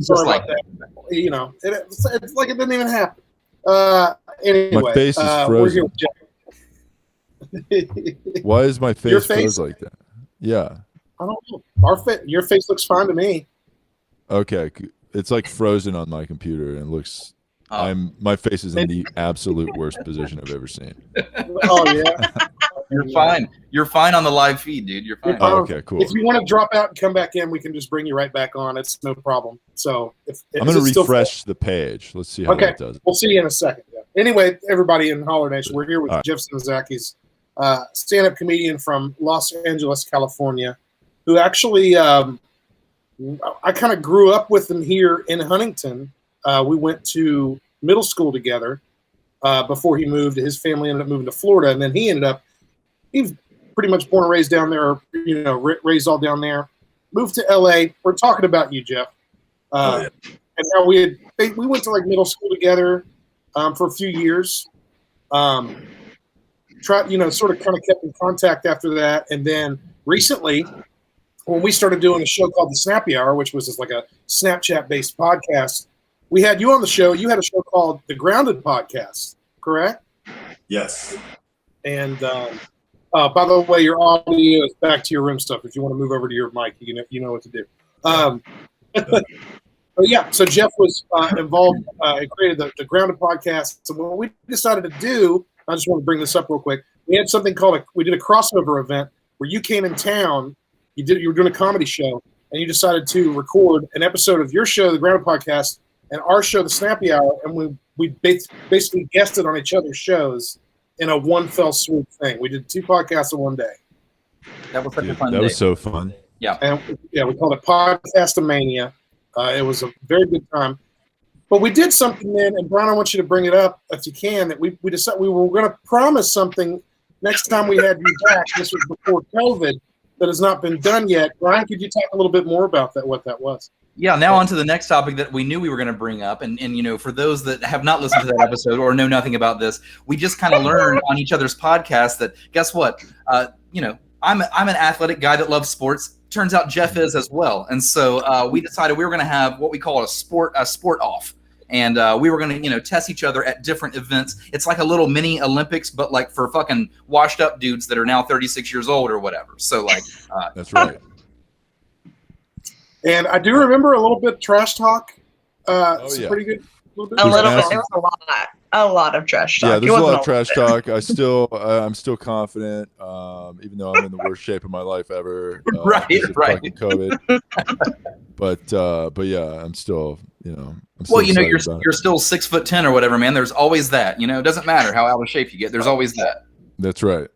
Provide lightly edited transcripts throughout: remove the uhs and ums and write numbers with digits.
Sorry about that. You know, it's like it didn't even happen. Anyway, my face is frozen. We're here with Jeff. Why is my face frozen like that? Yeah. I don't know. Your face looks fine to me. Okay. It's like frozen on my computer and looks my face is in the absolute worst position I've ever seen. Oh yeah. You're fine. You're fine on the live feed, dude. You're fine. Oh, okay, cool. If you want to drop out and come back in, we can just bring you right back on. It's no problem. So I'm going to refresh the page. Let's see how that does. We'll see you in a second. Yeah. Anyway, everybody in Holler Nation, we're here with Jeff Zenisek. He's a stand-up comedian from Los Angeles, California, who actually I kind of grew up with him here in Huntington. We went to middle school together before he moved. His family ended up moving to Florida, and then he was pretty much born and raised down there, you know, raised all down there. Moved to LA. We're talking about you, Jeff. And how we went to like middle school together for a few years. Sort of kind of kept in contact after that. And then recently, when we started doing a show called The Snappy Hour, which was just like a Snapchat-based podcast, we had you on the show. You had a show called The Grounded Podcast, correct? Yes. And by the way, your audio is back to your room stuff. If you want to move over to your mic, you know what to do. But yeah, so Jeff was involved and created the Grounded Podcast. So what we decided to do, I just want to bring this up real quick. We had something we did a crossover event where you came in town. You were doing a comedy show, and you decided to record an episode of your show, the Grounded Podcast, and our show, the Snappy Hour, and we basically guested on each other's shows in a one fell swoop thing. We did 2 podcasts in one day. That was such a fun day. That was so fun. Yeah. And we called it Podcastomania. It was a very good time. But we did something then, and Brian, I want you to bring it up if you can, that we decided we were going to promise something next time we had you back. This was before COVID, that has not been done yet. Brian, could you talk a little bit more about that, what that was? Yeah, now on to the next topic that we knew we were going to bring up. And you know, for those that have not listened to that episode or know nothing about this, we just kind of learned on each other's podcasts that, guess what? You know, I'm an athletic guy that loves sports. Turns out Jeff is as well. And so we decided we were going to have what we call a sport off. And we were going to, test each other at different events. It's like a little mini Olympics, but like for fucking washed up dudes that are now 36 years old or whatever. So like, that's right. And I do remember a little bit trash talk. Pretty good. A little bit. There was a lot of trash talk. Yeah, there's a lot of trash talk. I'm still confident, even though I'm in the worst shape of my life ever. Right. COVID. But yeah, I'm still, well, you're still 6'10" or whatever, man. There's always that. It doesn't matter how out of shape you get. There's always that. That's right.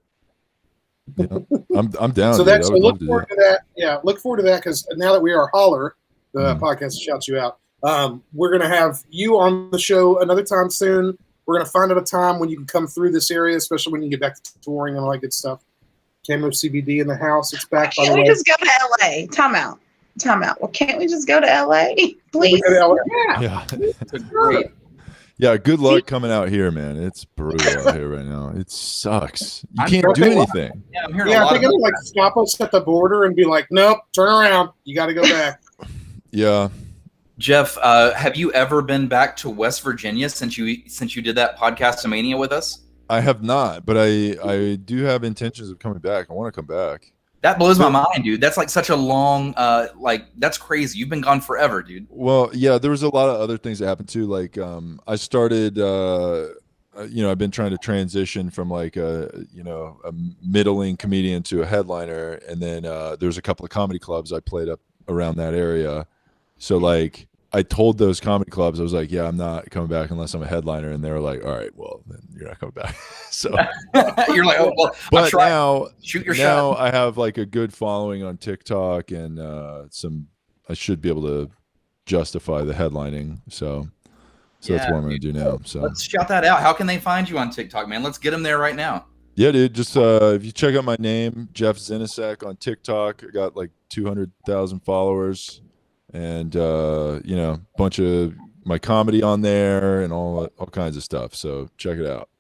Yeah, I'm down. So look forward to that. Yeah, look forward to that, because now that we are Holler, the podcast shouts you out. We're gonna have you on the show another time soon. We're gonna find out a time when you can come through this area, especially when you get back to touring and all that good stuff. Camo CBD in the house. It's back. Can't we just go to LA? Time out. Well, can't we just go to LA, please? Yeah. Great. Yeah, good luck coming out here, man. It's brutal out here right now. It sucks. You can't do anything. Yeah, I'm hearing I think it'll like stop us at the border and be like, nope, turn around. You got to go back. Yeah. Jeff, have you ever been back to West Virginia since you did that Podcastomania with us? I have not, but I do have intentions of coming back. I want to come back. That blows my mind, dude. That's like such a long, that's crazy. You've been gone forever, dude. Well, yeah, there was a lot of other things that happened too. Like, I started, I've been trying to transition from like a middling comedian to a headliner. And then there's a couple of comedy clubs I played up around that area. So like, I told those comedy clubs, I was like, yeah, I'm not coming back unless I'm a headliner. And they were like, all right, well, then you're not coming back. So you're like, oh, well, but now, shoot your shot. I have like a good following on TikTok, and I should be able to justify the headlining. So that's what I'm going to do now. So let's shout that out. How can they find you on TikTok, man? Let's get them there right now. Yeah, dude. Just if you check out my name, Jeff Zenisek on TikTok, I got like 200,000 followers. And bunch of my comedy on there and all kinds of stuff. So check it out.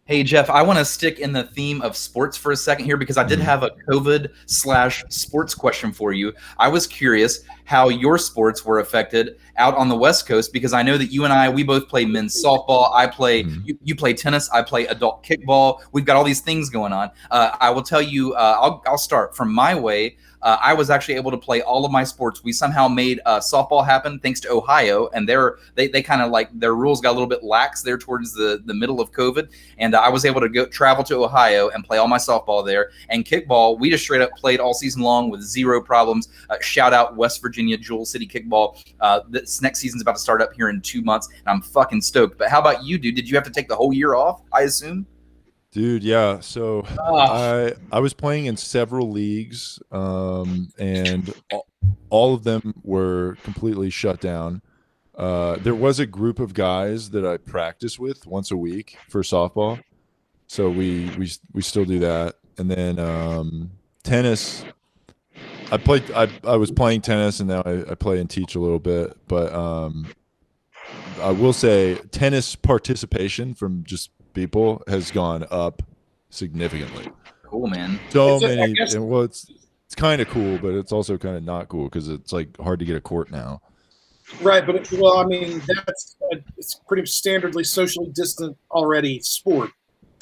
Hey Jeff, I want to stick in the theme of sports for a second here, because I did have a COVID/sports question for you. I was curious, how your sports were affected out on the West Coast, because I know that you and we both play men's softball. I play, you play tennis. I play adult kickball. We've got all these things going on. I will tell you, I'll start from my way. I was actually able to play all of my sports. We somehow made softball happen thanks to Ohio, and they kind of like their rules got a little bit lax there towards the middle of COVID, and I was able to travel to Ohio and play all my softball there. And kickball, we just straight up played all season long with zero problems. Shout out West Virginia, Jewel City Kickball. This next season's about to start up here in 2 months, and I'm fucking stoked. But how about you, dude? Did you have to take the whole year off, I assume? Dude, yeah. So I was playing in several leagues, and all of them were completely shut down. There was a group of guys that I practice with once a week for softball, so we still do that. And then tennis, I was playing tennis, and now I play and teach a little bit. But I will say tennis participation from just people has gone up significantly. Cool, man. So many. Well, it's kind of cool, but it's also kind of not cool because it's like hard to get a court now. Right, but well, I mean, it's pretty standardly socially distant already sport.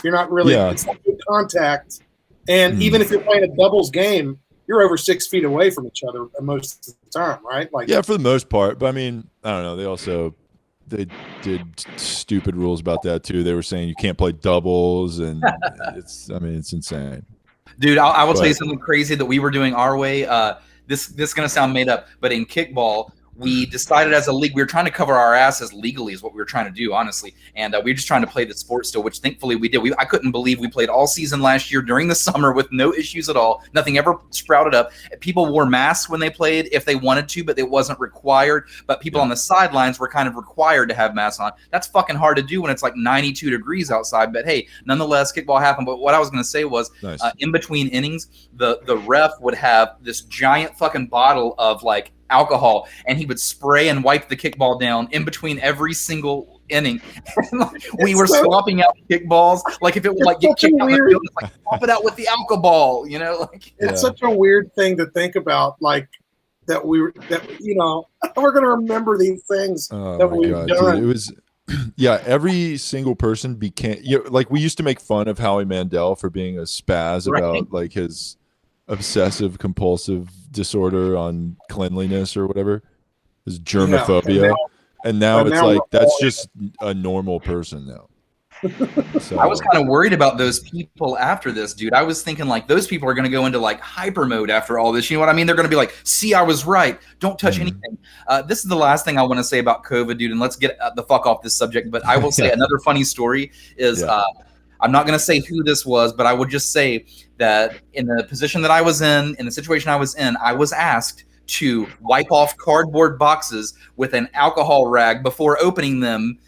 You're not really it's not good contact, and even if you're playing a doubles game, you're over 6 feet away from each other most of the time, right? Like, yeah, for the most part. But I mean, I don't know. They did stupid rules about that too. They were saying you can't play doubles, and it's insane. Dude, I will tell you something crazy that we were doing our way. This is going to sound made up, but in kickball, we decided as a league, we were trying to cover our asses legally is what we were trying to do, honestly. And we were just trying to play the sport still, which thankfully we did. I couldn't believe we played all season last year during the summer with no issues at all. Nothing ever sprouted up. People wore masks when they played if they wanted to, but it wasn't required. But people on the sidelines were kind of required to have masks on. That's fucking hard to do when it's like 92 degrees outside. But hey, nonetheless, kickball happened. But what I was going to say was in between innings, the ref would have this giant fucking bottle of like alcohol, and he would spray and wipe the kickball down in between every single inning. We were swapping out kickballs, like if it would like get kicked out the field, it's like swap it out with the alcohol, you know? Like it's such a weird thing to think about, like that we're gonna remember these things that we've done. Dude, it was every single person became like we used to make fun of Howie Mandel for being a spaz about like his obsessive compulsive disorder on cleanliness or whatever, his germophobia, and now it's like that's just a normal person now. So I was kind of worried about those people after this, dude. I was thinking like those people are going to go into like hyper mode after all this. You know what I mean? They're going to be like, see, I was right. Don't touch anything. This is the last thing I want to say about COVID, dude, and let's get the fuck off this subject. But I will say another funny story is I'm not going to say who this was, but I would just say that in the position that I was in the situation I was in, I was asked to wipe off cardboard boxes with an alcohol rag before opening them.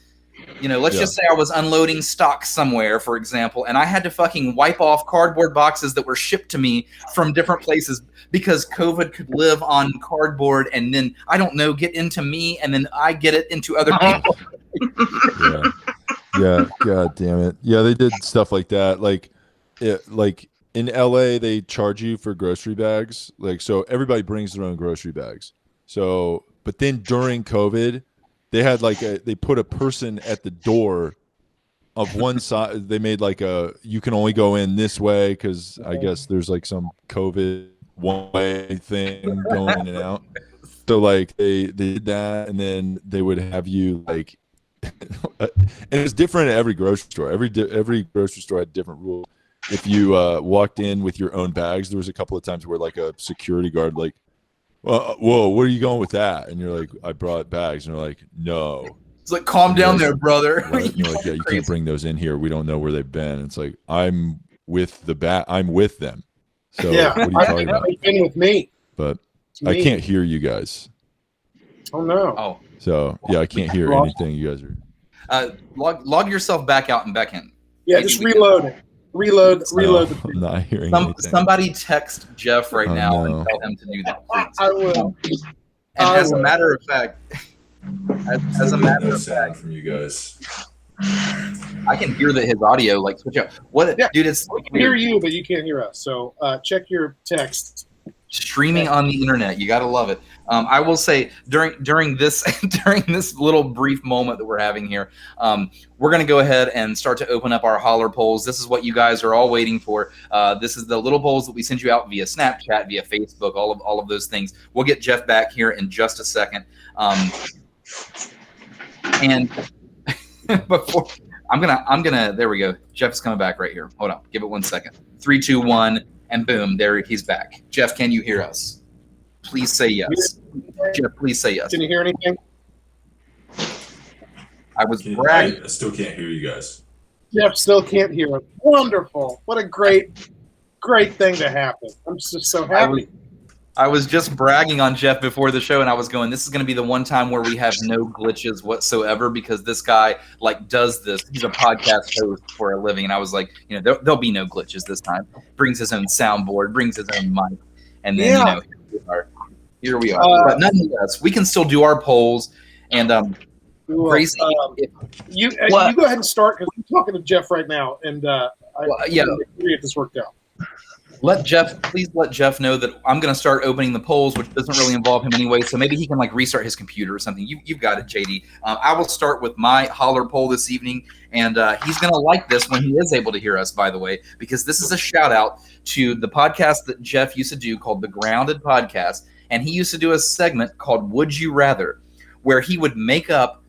You know, let's just say I was unloading stock somewhere, for example, and I had to fucking wipe off cardboard boxes that were shipped to me from different places because COVID could live on cardboard and then, I don't know, get into me and then I get it into other people. Yeah, god damn it. Yeah, they did stuff like that. Like in LA, they charge you for grocery bags. Like, so everybody brings their own grocery bags. So, but then during COVID, they had they put a person at the door of one side. They made like you can only go in this way because I guess there's like some COVID one-way thing going in and out. So like they did that, and then they would have you like, and it's different at every grocery store. Every grocery store had different rules. If you walked in with your own bags, there was a couple of times where like a security guard like, whoa, where are you going with that? And you're like, I brought bags. And they're like, no. It's like, calm down there, brother. Right? You're like, yeah, you can't bring those in here. We don't know where they've been. It's like, I'm with I'm with them. So what are you talking about? They've been with me. But I can't hear you guys. Oh, no. Oh. So, yeah, I can't hear anything you guys are. Log yourself back out and back in. Yeah, just reload it. Reload. I'm not hearing anything. Somebody text Jeff right now and tell him to do that, please. I will. And as a matter of fact, from you guys, I can hear that his audio switch out. Dude? It's we can hear you, but you can't hear us. So check your text. Streaming on the internet, you got to love it. I will say during this during this little brief moment that we're having here, we're going to go ahead and start to open up our Holler polls. This is what you guys are all waiting for. This is the little polls that we send you out via Snapchat, via Facebook, all of those things. We'll get Jeff back here in just a second. And before I'm gonna there we go. Jeff's coming back right here. Hold on, give it 1 second. 3, 2, 1, and boom, there he's back. Jeff, can you hear us? Please say yes. Jeff, please say yes. Can you hear anything? I was bragging. I still can't hear you guys. Jeff still can't hear us. Wonderful. What a great thing to happen. I'm just so happy. I was just bragging on Jeff before the show, and I was going, this is going to be the one time where we have no glitches whatsoever because this guy does this. He's a podcast host for a living, and I was like, there'll be no glitches this time. Brings his own soundboard, brings his own mic, and then here we are. But nonetheless, we can still do our polls, and Gracie, you go ahead and start because I'm talking to Jeff right now, and I get this worked out. Please let Jeff know that I'm going to start opening the polls, which doesn't really involve him anyway. So maybe he can restart his computer or something. You've got it, JD. I will start with my Holler poll this evening, and he's going to like this when he is able to hear us, by the way, because this is a shout out to the podcast that Jeff used to do called The Grounded Podcast. And he used to do a segment called Would You Rather, where he would make up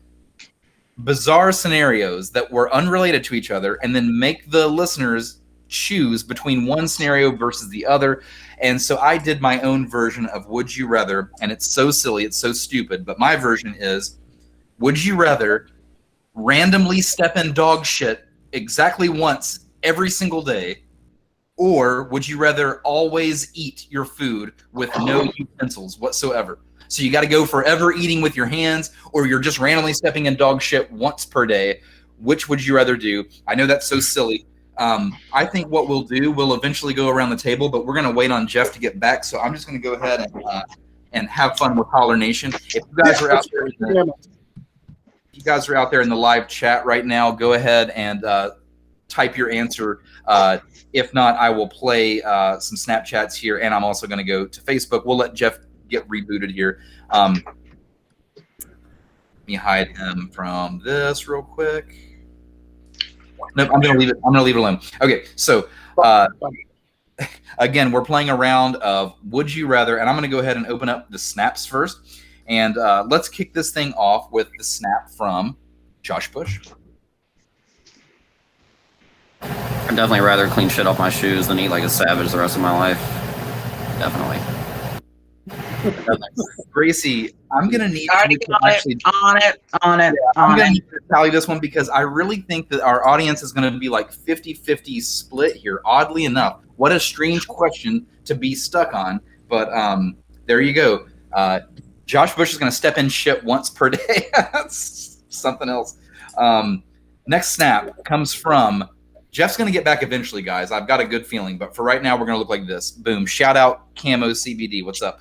bizarre scenarios that were unrelated to each other and then make the listeners choose between one scenario versus the other. And so I did my own version of Would You Rather, and it's so silly, it's so stupid, but my version is, would you rather randomly step in dog shit exactly once every single day, or would you rather always eat your food with no utensils whatsoever? So you got to go forever eating with your hands, or you're just randomly stepping in dog shit once per day. Which would you rather do? I know that's so silly. I think what we'll do, we'll eventually go around the table, but we're going to wait on Jeff to get back. So I'm just going to go ahead and have fun with Holler Nation. If you guys are out there in the live chat right now, go ahead and type your answer. If not, I will play some Snapchats here, and I'm also going to go to Facebook. We'll let Jeff get rebooted here. Let me hide him from this real quick. Nope, I'm gonna leave it. I'm gonna leave it alone. Okay, so again, we're playing a round of Would You Rather, and I'm gonna go ahead and open up the snaps first, and let's kick this thing off with the snap from Josh Bush. I'd definitely rather clean shit off my shoes than eat like a savage the rest of my life. Definitely. Gracie, I'm gonna need on it. I'm gonna need to tally this one because I really think that our audience is gonna be 50-50 split here. Oddly enough, what a strange question to be stuck on, but there you go. Josh Bush is gonna step in shit once per day. That's something else. Next snap comes from Jeff's gonna get back eventually, guys. I've got a good feeling, but for right now, we're gonna look like this. Boom! Shout out Camo CBD. What's up?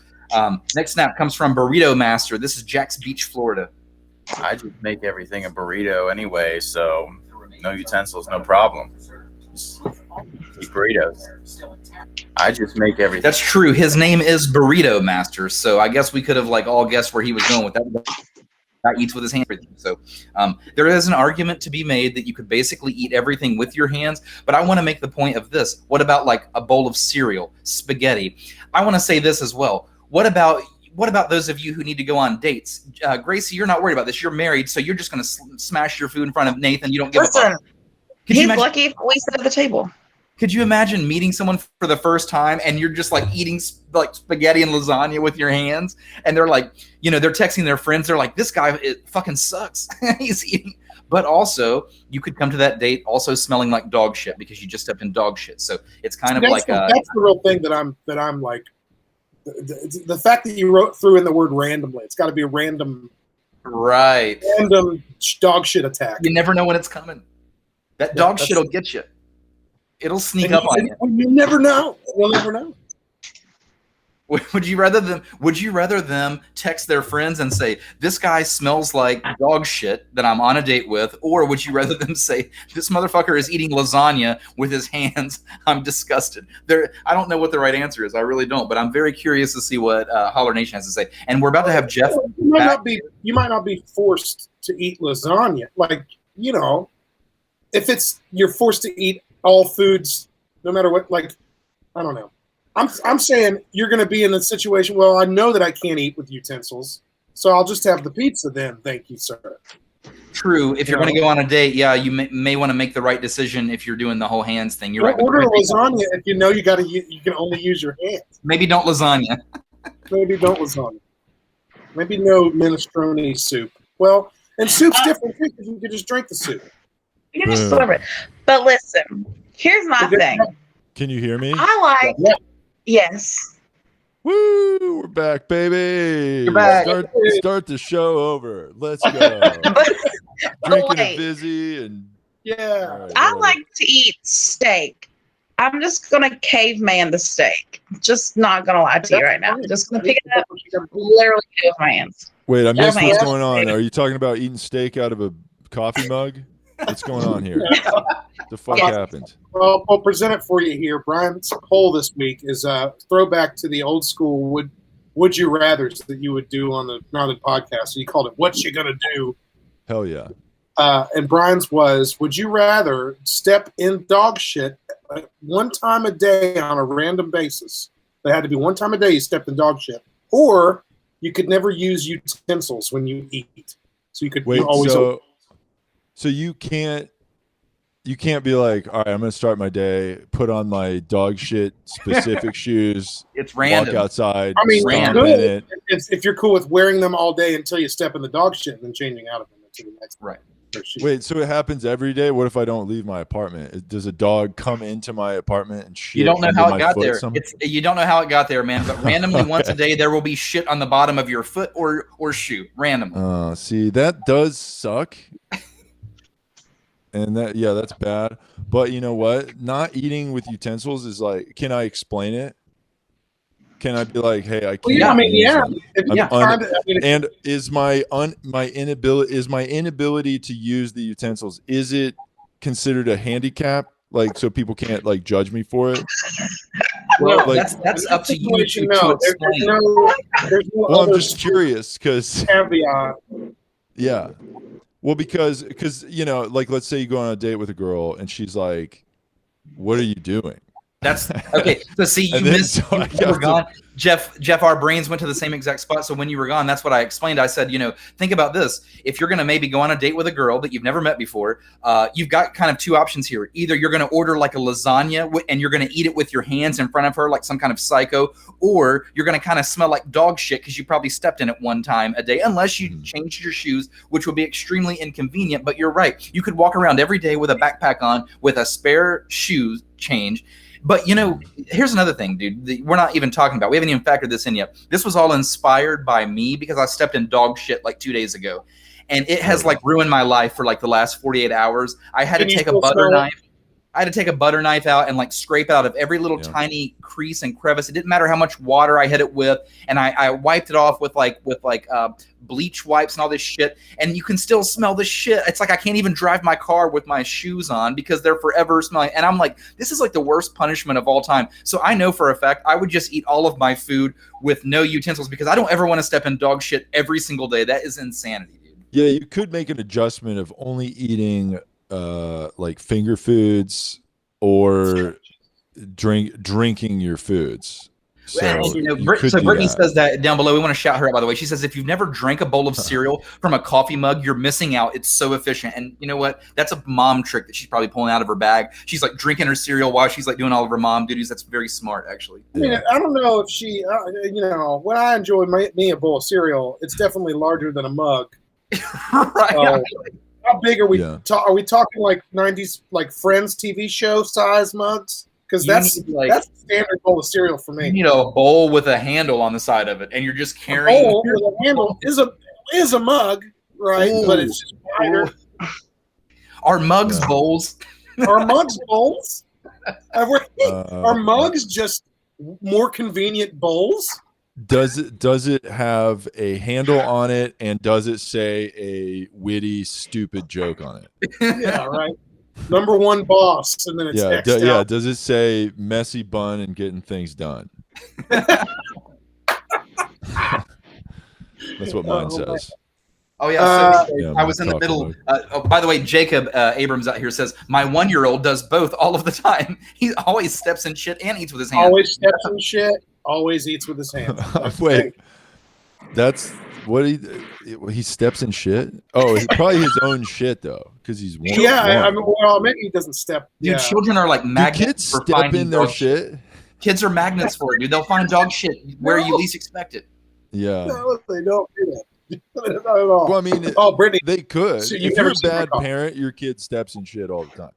Next snap comes from Burrito Master. This is Jack's Beach, Florida. I just make everything a burrito anyway, so no utensils, no problem. Just eat burritos. I just make everything. That's true. His name is Burrito Master, so I guess we could have all guessed where he was going with that. That eats with his hands. So there is an argument to be made that you could basically eat everything with your hands, but I want to make the point of this. What about a bowl of cereal, spaghetti? I want to say this as well. What about those of you who need to go on dates? Gracie, you're not worried about this. You're married, so you're just going to smash your food in front of Nathan. You don't give a fuck. He's lucky if we sit at the table. Could you imagine meeting someone for the first time and you're just eating spaghetti and lasagna with your hands, and they're they're texting their friends. They're like, this guy fucking sucks. He's eating. But also, you could come to that date also smelling like dog shit because you just stepped in dog shit. So it's kind of that's the real thing that I'm like. The fact that you threw in the word randomly, it's got to be a random dog shit attack. You never know when it's coming. That dog shit will get you. It'll sneak up on you. You never know. You'll never know. Would you rather them text their friends and say, "This guy smells like dog shit that I'm on a date with," or would you rather them say, "This motherfucker is eating lasagna with his hands. I'm disgusted." I don't know what the right answer is. I really don't, but I'm very curious to see what Holler Nation has to say. And we're about to have Jeff. You might not be forced to eat lasagna. Like, you know, if you're forced to eat all foods, no matter what. Like, I don't know. I'm saying you're going to be in a situation, well, I know that I can't eat with utensils, so I'll just have the pizza then. Thank you, sir. True. If you're going to go on a date, yeah, you may want to make the right decision if you're doing the whole hands thing. You're right. Order a lasagna if you know you can only use your hands. Maybe don't lasagna. Maybe don't lasagna. Maybe no minestrone soup. Well, and soup's different too because you can just drink the soup. You can just deliver it. But listen, here's my thing. Can you hear me? I like yes. Woo! We're back, baby. You're back. Start the show over. Let's go. Drinking a busy and yeah. I like to eat steak. I'm just gonna caveman the steak. Just not gonna lie to you right now. I'm just gonna pick it up, literally do it with my hands. Wait, I missed what's going on. Are you talking about eating steak out of a coffee mug? What's going on here? The fuck happened? Well, I'll present it for you here. Brian's poll this week is a throwback to the old school would you rathers that you would do on the Gnarly podcast. So you called it "What You Gonna Do?" Hell yeah. And Brian's was, would you rather step in dog shit one time a day on a random basis? It had to be one time a day you stepped in dog shit, or you could never use utensils when you eat. So you could always. So you can't be like, all right, I'm going to start my day, put on my dog shit specific shoes. It's random. Walk outside. I mean, random. If you're cool with wearing them all day until you step in the dog shit and then changing out of them into the next. Right. Wait, so it happens every day? What if I don't leave my apartment? Does a dog come into my apartment and shit? You don't know how it got there. Somehow? You don't know how it got there, man. But randomly once a day, there will be shit on the bottom of your foot or shoe. Randomly. See, that does suck. And that's bad. But you know what? Not eating with utensils is like, can I explain it? Can I be like, hey, I can't? And is my inability to use the utensils, is it considered a handicap? Like, so people can't like judge me for it? Well, like, that's up to you to explain. Well, I'm just curious because caveat. Yeah. Well, because you know, like, let's say you go on a date with a girl and she's like, "What are you doing?" That's okay. So see, you missed. You were gone. Jeff, our brains went to the same exact spot. So when you were gone, that's what I explained. I said, think about this. If you're going to maybe go on a date with a girl that you've never met before, you've got kind of two options here. Either you're going to order like a lasagna and you're going to eat it with your hands in front of her like some kind of psycho, or you're going to kind of smell like dog shit because you probably stepped in it one time a day, unless you changed your shoes, which would be extremely inconvenient. But you're right. You could walk around every day with a backpack on with a spare shoe change. But, here's another thing, dude. We're not even talking about. We haven't even factored this in yet. This was all inspired by me because I stepped in dog shit like 2 days ago. And it has like ruined my life for like the last 48 hours. I had to take a butter knife. I had to take a butter knife out and like scrape out of every little tiny crease and crevice. It didn't matter how much water I hit it with, and I wiped it off with bleach wipes and all this shit. And you can still smell the shit. It's like I can't even drive my car with my shoes on because they're forever smelling. And I'm like, this is like the worst punishment of all time. So I know for a fact I would just eat all of my food with no utensils because I don't ever want to step in dog shit every single day. That is insanity, dude. Yeah, you could make an adjustment of only eating like finger foods or drinking your foods. So, Brittany says that down below. We want to shout her out, by the way. She says, if you've never drank a bowl of cereal from a coffee mug, you're missing out. It's so efficient. And you know what? That's a mom trick that she's probably pulling out of her bag. She's like drinking her cereal while she's like doing all of her mom duties. That's very smart, actually. I mean, I don't know if she, when I enjoy me a bowl of cereal, it's definitely larger than a mug. Right. How big are we? Are we talking like 90s, like Friends TV show size mugs? Because that's the standard bowl of cereal for me. You need a bowl with a handle on the side of it, and you're just carrying. A bowl with a handle is a mug, right? Ooh. But it's just wider. Are mugs bowls? Are mugs bowls? Are mugs just more convenient bowls. Does it have a handle on it, and does it say a witty, stupid joke on it? Yeah, right. Number one boss, and then it's yeah. Does it say messy bun and getting things done? That's what mine says. Oh yeah, Yeah, I was in the middle. By the way, Jacob Abrams out here says my 1-year-old does both all of the time. He always steps in shit and eats with his hands. Always steps in shit. Always eats with his hands. Wait, that's what he steps in shit. Oh, it's probably his own shit though, because he's one. Yeah, I mean, well, maybe he doesn't step. Dude, Yeah. children are like magnets. Do kids for step finding in their dog shit? Kids are magnets for it, dude. They'll find dog shit where you least expect it. Yeah. No, they don't do that. Not at all. Well, I mean, Brittany, they could. so If you've you're never a seen bad my dog. parent, your kid steps in shit all the time.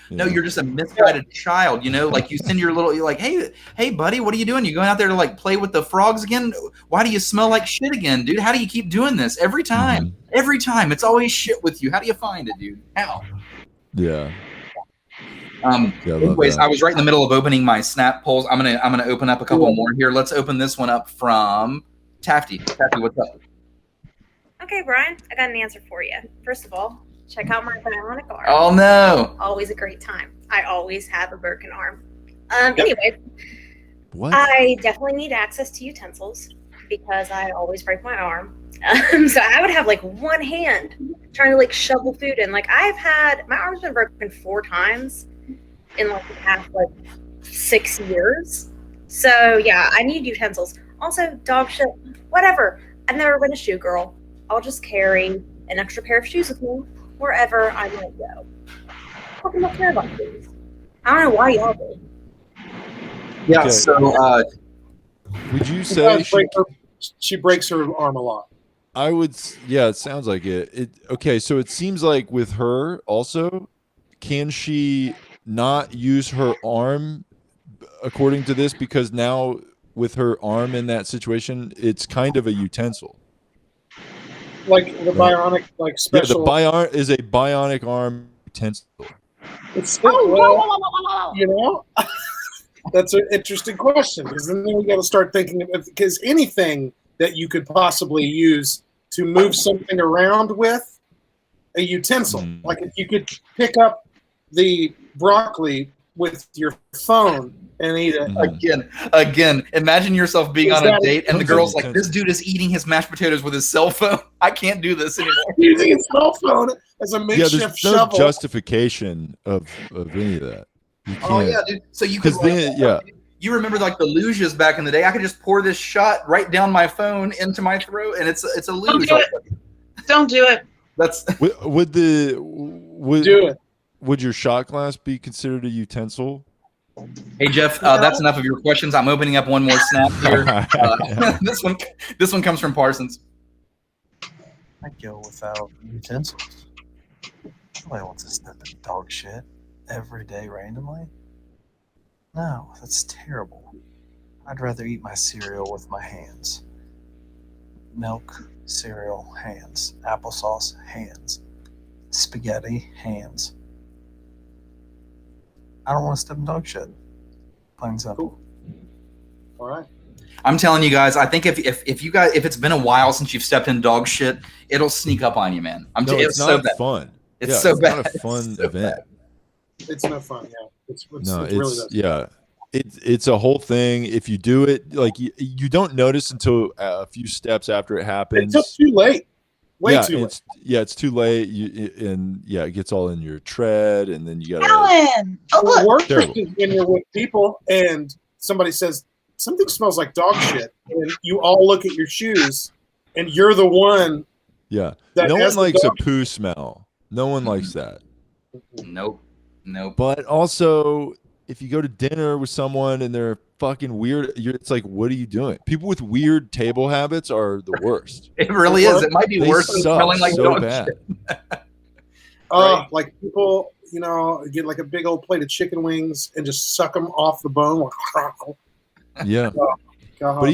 No, you're just a misguided child, you know? Like you send you're like, hey, buddy, what are you doing? You going out there to like play with the frogs again? Why do you smell like shit again, dude? How do you keep doing this every time? Mm-hmm. Every time, it's always shit with you. How do you find it, dude? How? Yeah. Anyways, I was right in the middle of opening my snap polls. I'm gonna open up a couple more here. Let's open this one up from Tafty. Tafty, what's up? Okay, Brian, I got an answer for you. First of all, check out my bionic arm. Oh no! Always a great time. I always have a broken arm. Anyway, What? I definitely need access to utensils because I always break my arm. So I would have like one hand trying to like shovel food in. Like my arm's been broken 4 times in like the past like 6 years. So yeah, I need utensils. Also, dog shit, whatever. I've never been a shoe girl. I'll just carry an extra pair of shoes with me wherever I might go. I don't care about things. I don't know why y'all do. Yeah. Okay. So, Would you say She breaks her arm a lot. I would? Yeah, it sounds like it. Okay, so it seems like with her also, can she not use her arm according to this? Because now with her arm in that situation, it's kind of a utensil. Like the bionic, like special. Yeah, the is a bionic arm utensil. It's well, you know, that's an interesting question because then we got to start thinking because anything that you could possibly use to move something around with a utensil, like if you could pick up the broccoli with your phone and eat it. Again, imagine yourself being on a date and the girl's like, utensil. this dude is eating his mashed potatoes with his cell phone. I can't do this anymore. Using a cell phone as a makeshift There's no shovel. justification of any of that. You can't. Oh yeah, dude. So you could you remember like the luges back in the day? I could just pour this shot right down my phone into my throat, and it's a luge. Don't do it. That's would Do it. Would your shot glass be considered a utensil? Hey Jeff, that's enough of your questions. I'm opening up one more snap here. This one comes from Parsons. I go without utensils. Nobody wants to step in dog shit every day randomly. No, that's terrible. I'd rather eat my cereal with my hands. Milk, cereal, hands. Applesauce, hands. Spaghetti, hands. I don't want to step in dog shit. Plain and simple. All right. I'm telling you guys, I think if it's been a while since you've stepped in dog shit, it'll sneak up on you, man. It's so not bad. fun. It's so bad. Not a fun event. It's no fun. Yeah. It really does. Yeah. It's a whole thing. If you do it, like you don't notice until a few steps after it happens. It's too late. Way too late. It's too late. It gets all in your tread, and then you gotta. Alan! The worst Terrible. is when you're with people and somebody says something smells like dog shit, and you all look at your shoes, and you're the one. Yeah. That No has one the likes a dog- poo smell. No one likes that. Nope. But also, if you go to dinner with someone and they're fucking weird, it's like, what are you doing? People with weird table habits are the worst. It really is. It might be They worse than suck smelling like so dog bad. shit. Like people, get like a big old plate of chicken wings and just suck them off the bone. Yeah. God. But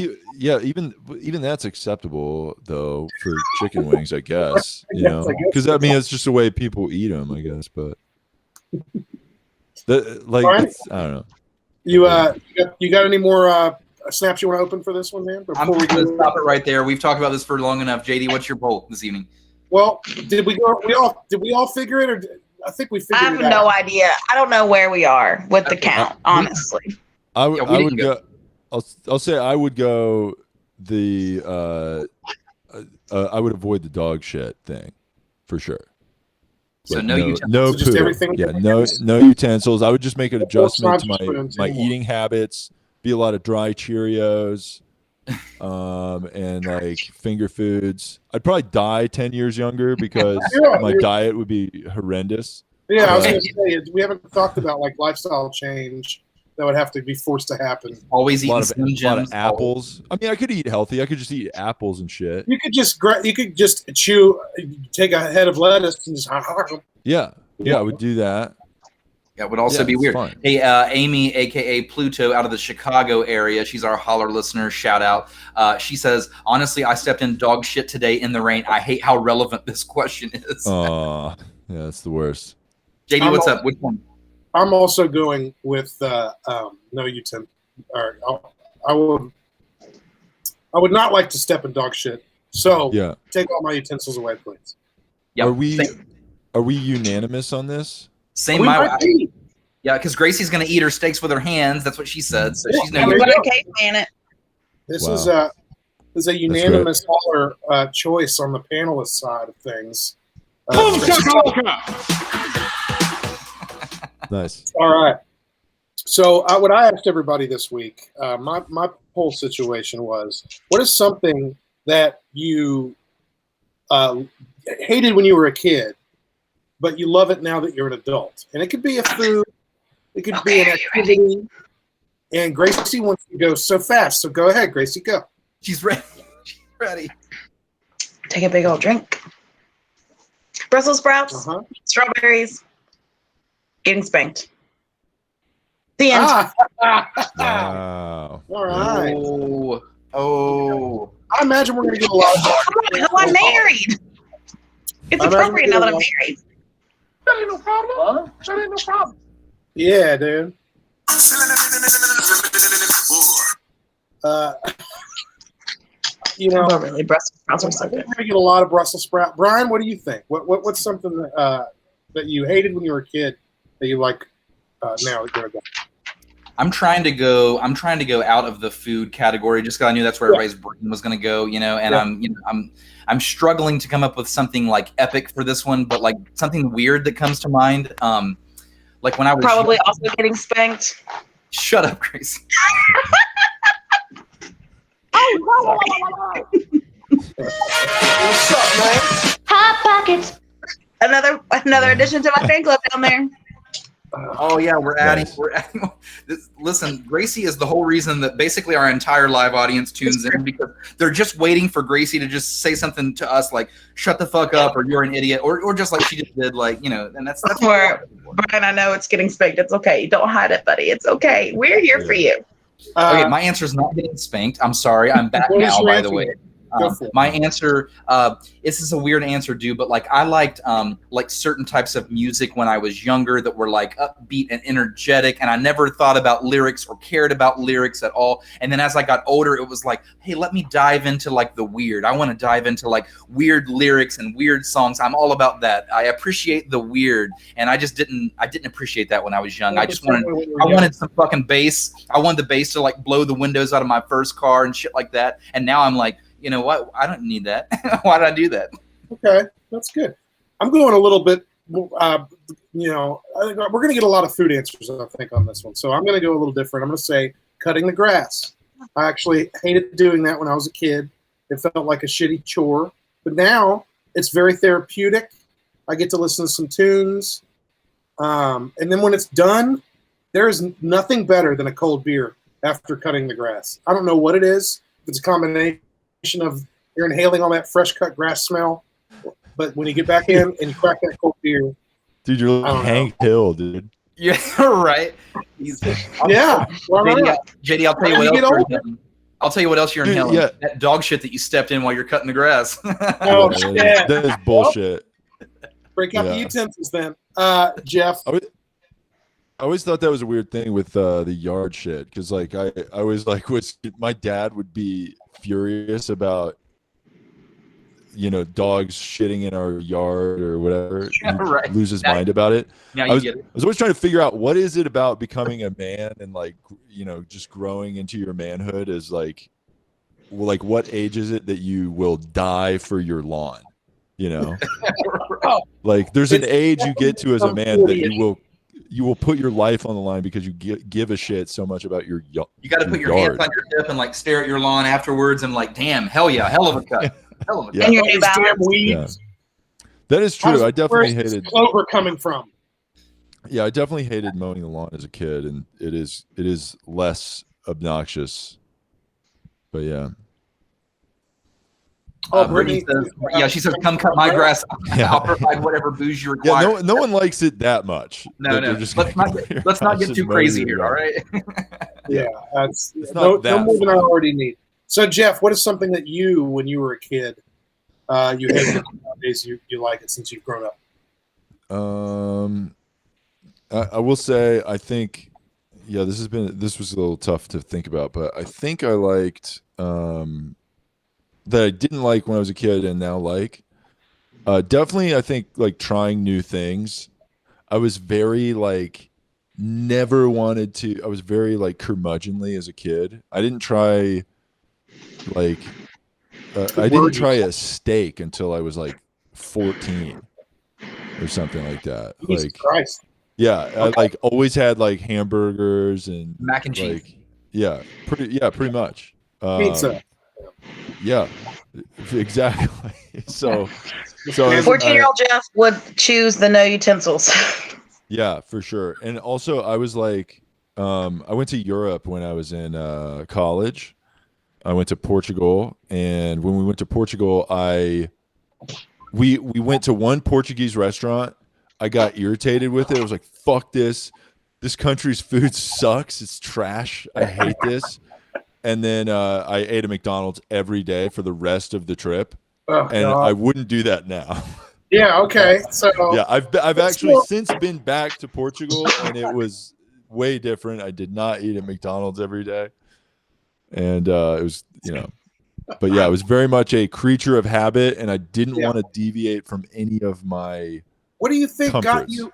even that's acceptable though for chicken wings, I guess. I guess Because it's just the way people eat them, I guess. But I don't know. You got any more snaps you want to open for this one, man? I'm going to stop it right there. We've talked about this for long enough. JD, what's your poll this evening? Well, did we all figure it, or I think we figured it out? I have no idea. I don't know where we are with the count, honestly. I would go. I'll say I would go the I would avoid the dog shit thing for sure. So Like, no utensils. no So just poo. everything- Yeah, no utensils. I would just make an adjustment to spoons my anymore. eating habits. Be a lot of dry Cheerios, and like finger foods. I'd probably die 10 years younger because my diet would be horrendous. Yeah, I was going to say we haven't talked about like lifestyle change that would have to be forced to happen. Always A eating lot Slim of Jims. apples. I mean, I could eat healthy. I could just eat apples and shit. You could just take a head of lettuce and just Yeah, I would do that. Yeah, it would also be it's weird. fine. Hey, Amy, a.k.a. Pluto, out of the Chicago area. She's our Holler listener. Shout out. She says, honestly, I stepped in dog shit today in the rain. I hate how relevant this question is. Oh, yeah, that's the worst. JD, what's up? Which one? I'm also going with no utensil. I would not like to step in dog shit. So Yeah. take all my utensils away, please. Yep. Are we unanimous on this? Same. We My might be. yeah, because Gracie's going to eat her steaks with her hands. That's what she said. So she's no. Everybody caveman it. This Wow. is a unanimous Holler choice on the panelist side of things. Nice. All right. So what I asked everybody this week, my poll situation was, what is something that you hated when you were a kid, but you love it now that you're an adult? And it could be a food, it could be an activity. And Gracie wants to go so fast, so go ahead, Gracie, go. She's ready. She's ready. Take a big old drink. Brussels sprouts, strawberries, getting spanked. The end. Wow. All right. Oh. I imagine we're going to get a lot of Who I'm married. It's appropriate now that I'm married. That ain't no problem. That ain't no problem. Yeah, dude. Oh, really, Brussels sprouts are so good. We're gonna get a lot of Brussels sprout. Brian, what do you think? What's something that you hated when you were a kid that you like now that you're adult? I'm trying to go out of the food category just because I knew that's where everybody's brain was going to go, and I'm struggling to come up with something like epic for this one, but like something weird that comes to mind. Like when I was probably also getting spanked. Shut up, Gracie. What's up, man? Hot pockets. Another addition to my fan club down there. Oh yeah, we're adding. Listen, Gracie is the whole reason that basically our entire live audience tunes in, because they're just waiting for Gracie to just say something to us like "shut the fuck up" or "you're an idiot" or just like she just did, and that's Brian. I know it's getting spanked. It's okay. Don't hide it, buddy. It's okay. We're here for you. Okay, my answer is not getting spanked. I'm sorry. I'm back now, by the way. My answer, this is a weird answer, dude, but like I liked like certain types of music when I was younger that were like upbeat and energetic, and I never thought about lyrics or cared about lyrics at all. And then as I got older, it was like, hey, let me dive into like the weird. I want to dive into like weird lyrics and weird songs. I'm all about that. I appreciate the weird, and I didn't appreciate that when I was young. I wanted some fucking bass. I wanted the bass to like blow the windows out of my first car and shit like that. And now I'm like, you know what? I don't need that. Why did I do that? Okay, that's good. I'm going a little bit, I think we're going to get a lot of food answers, I think, on this one. So I'm going to go a little different. I'm going to say cutting the grass. I actually hated doing that when I was a kid. It felt like a shitty chore. But now it's very therapeutic. I get to listen to some tunes. And then when it's done, there is nothing better than a cold beer after cutting the grass. I don't know what it is. If it's a combination of you're inhaling all that fresh cut grass smell, but when you get back in and you crack that cold beer, dude, you're like Hank Hill, dude. Yeah, right. JD, I'll tell you what else. I'll tell you what else you're inhaling. Yeah. That dog shit that you stepped in while you're cutting the grass. Oh shit, that is bullshit. Break out the utensils, then, Jeff. I always thought that was a weird thing with the yard shit, because like I always like my dad would be furious about dogs shitting in our yard or whatever. Right. Lose his mind about it. Now I you was get it. always trying to figure out what is it about becoming a man and like just growing into your manhood is like, well, like what age is it that you will die for your lawn? Like there's an age you get to as a man that you will put your life on the line because you give a shit so much about your You got to put your hands on your hip and like stare at your lawn afterwards and like, damn, hell yeah, hell of a cut. Hell of a cut. And your new balance. Yeah. That is true. I definitely hated clover coming from. Yeah, I definitely hated mowing the lawn as a kid, and it is less obnoxious. But yeah. Brittany says, she says, "Come cut my grass. I'll provide whatever booze you require." Yeah, no one likes it that much. No. Let's not get too crazy here. All right. Yeah, that's no more than I already need. So, Jeff, what is something that you, when you were a kid, you hated? Nowadays, you like it since you've grown up. I will say, I think, this was a little tough to think about, but I think I liked. That I didn't like when I was a kid and now like. Definitely, I think like trying new things. I was very like never wanted to. I was very like curmudgeonly as a kid. I didn't try like I didn't try a steak until I was like 14 or something like that. Jesus like Christ. Yeah, okay. I like always had like hamburgers and mac and cheese. Pretty much. Pizza. Yeah, exactly. So 14-year-old Jeff would choose the no utensils. Yeah, for sure. And also, I was like, I went to Europe when I was in college. I went to Portugal, and when we went to Portugal, we went to one Portuguese restaurant. I got irritated with it. I was like, "Fuck this! This country's food sucks. It's trash. I hate this." And then I ate at McDonald's every day for the rest of the trip, and God. I wouldn't do that now. Yeah. Okay. So yeah, I've actually since been back to Portugal, and it was way different. I did not eat at McDonald's every day, and it was but yeah, I was very much a creature of habit, and I didn't want to deviate from any of my. What do you think comforts. Got you?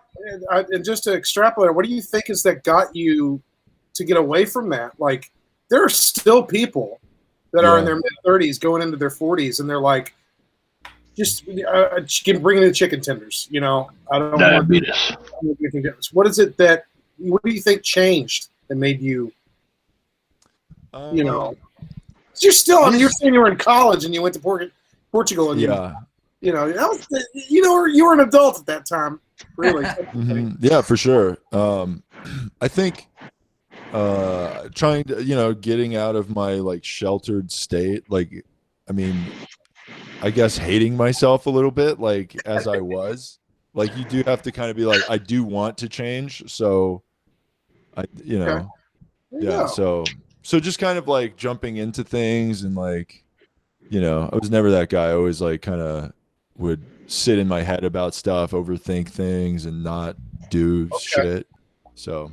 And just to extrapolate, what do you think is that got you to get away from that? Like, there are still people that are in their mid-30s going into their 40s, and they're like, just bring in the chicken tenders. I don't diabetes. What is it that? What do you think changed that made you? You're still. I mean, you're saying you were in college and you went to Portugal, and you were an adult at that time, really. Mm-hmm. Yeah, for sure. I think trying to, getting out of my like sheltered state, like, I mean, I guess hating myself a little bit, like as I was, like you do have to kind of be like, I do want to change. So so just kind of like jumping into things and like, I was never that guy. I always like kind of would sit in my head about stuff, overthink things, and not do shit. So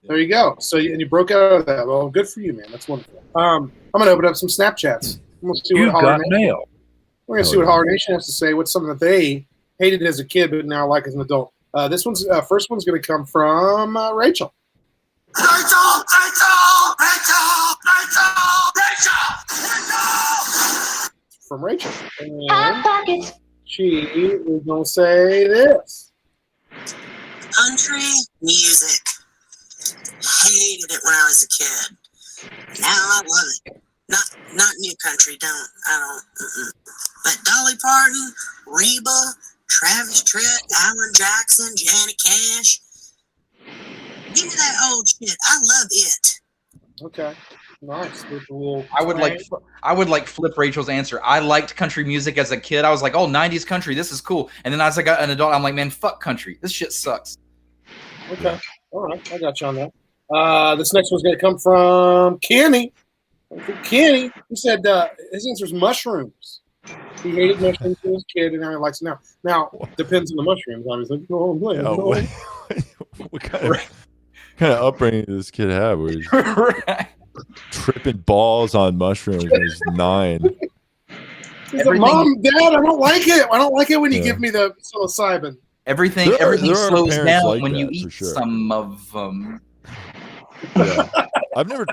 there you go. So you broke out of that. Well, good for you, man. That's wonderful. I'm gonna open up some Snapchats. I'm gonna see what Holler Nation. We're gonna see what Holler Nation has to say. What's something that they hated as a kid but now like as an adult? This one's first one's gonna come from Rachel. From Rachel. And she is going to say this. Country music. Hated it when I was a kid. Now I love it. Not new country. I don't. But Dolly Parton, Reba, Travis Tritt, Alan Jackson, Janet Cash. Give me that old shit. I love it. Okay. Nice. I would like flip Rachel's answer. I liked country music as a kid. I was like, oh, 90s country, this is cool. And then as I got an adult, I'm like, man, fuck country. This shit sucks. Okay. All right. I got you on that. This next one's going to come from Kenny. Kenny, he said his answer is mushrooms. He hated mushrooms as a kid, and now he likes it now. Now, depends on the mushrooms, obviously. What kind of... kind of upbringing did this kid have? Where he's Right. tripping balls on mushrooms when he's 9. He's like, Mom, Dad, I don't like it. I don't like it when you Yeah. give me the psilocybin. Everything There are slows parents down like when you that, for eat sure. some of them. Yeah. I've never.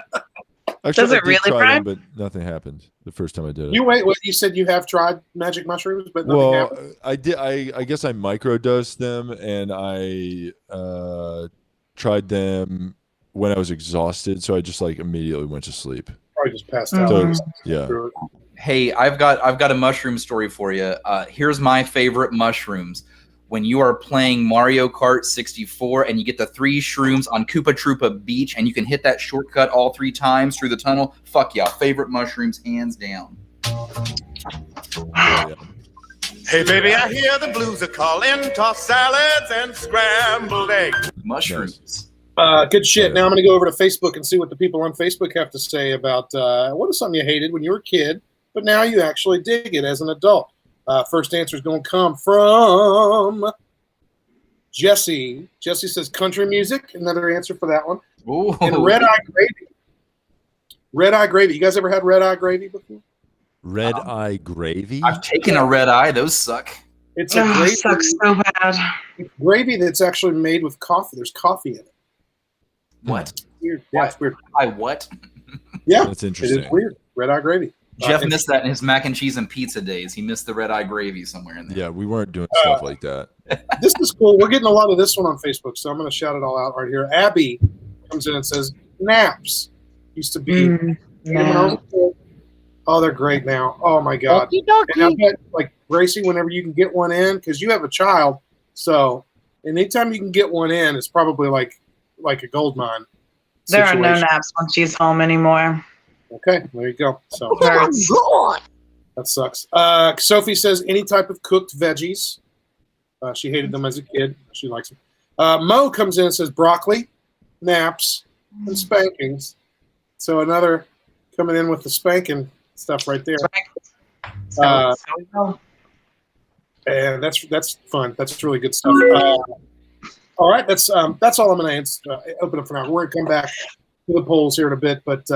Actually, Does I it did really, try Brian? them, but nothing happened the first time I did it. You said you have tried magic mushrooms, but nothing happened? I did. I guess I microdosed them, and I tried them when I was exhausted. So I just like immediately went to sleep. Probably just passed Mhm. out. So yeah, Hey, I've got a mushroom story for you. Here's my favorite mushrooms. When you are playing Mario Kart 64 and you get the 3 shrooms on Koopa Troopa Beach and you can hit that shortcut all 3 times through the tunnel, fuck yeah, favorite mushrooms hands down. yeah. Hey, baby, I hear the blues are calling. Tossed salads and scrambled eggs. Mushrooms. Good shit. Now I'm going to go over to Facebook and see what the people on Facebook have to say about what is something you hated when you were a kid, but now you actually dig it as an adult. First answer is going to come from Jesse. Jesse says country music. Another answer for that one. Ooh. And red eye gravy. Red eye gravy. You guys ever had red eye gravy before? Red eye gravy. I've taken a red eye. Those suck. It's a Oh, gravy, it sucks so bad. gravy that's actually made with coffee. There's coffee in it. What? Weird. Yeah, it's weird. I what? Yeah, That's it interesting. is weird. Red eye gravy. Jeff missed that in his mac and cheese and pizza days. He missed the red eye gravy somewhere in there. Yeah, we weren't doing stuff like that. This is cool. We're getting a lot of this one on Facebook, so I'm going to shout it all out right here. Abby comes in and says, naps used to be. When I was a kid. Oh, they're great now. Oh, my God. And I bet, like, Gracie, whenever you can get one in, because you have a child, so anytime you can get one in, it's probably like a gold mine. There are no situation. naps when she's home anymore. Okay, there you go. So Hurts. that sucks. Sophie says any type of cooked veggies. She hated them as a kid. She likes them. Mo comes in and says broccoli, naps, and spankings. So another coming in with the spanking stuff right there. And that's fun. That's really good stuff. All right, that's all I'm going to open up for now. We're going to come back to the polls here in a bit, but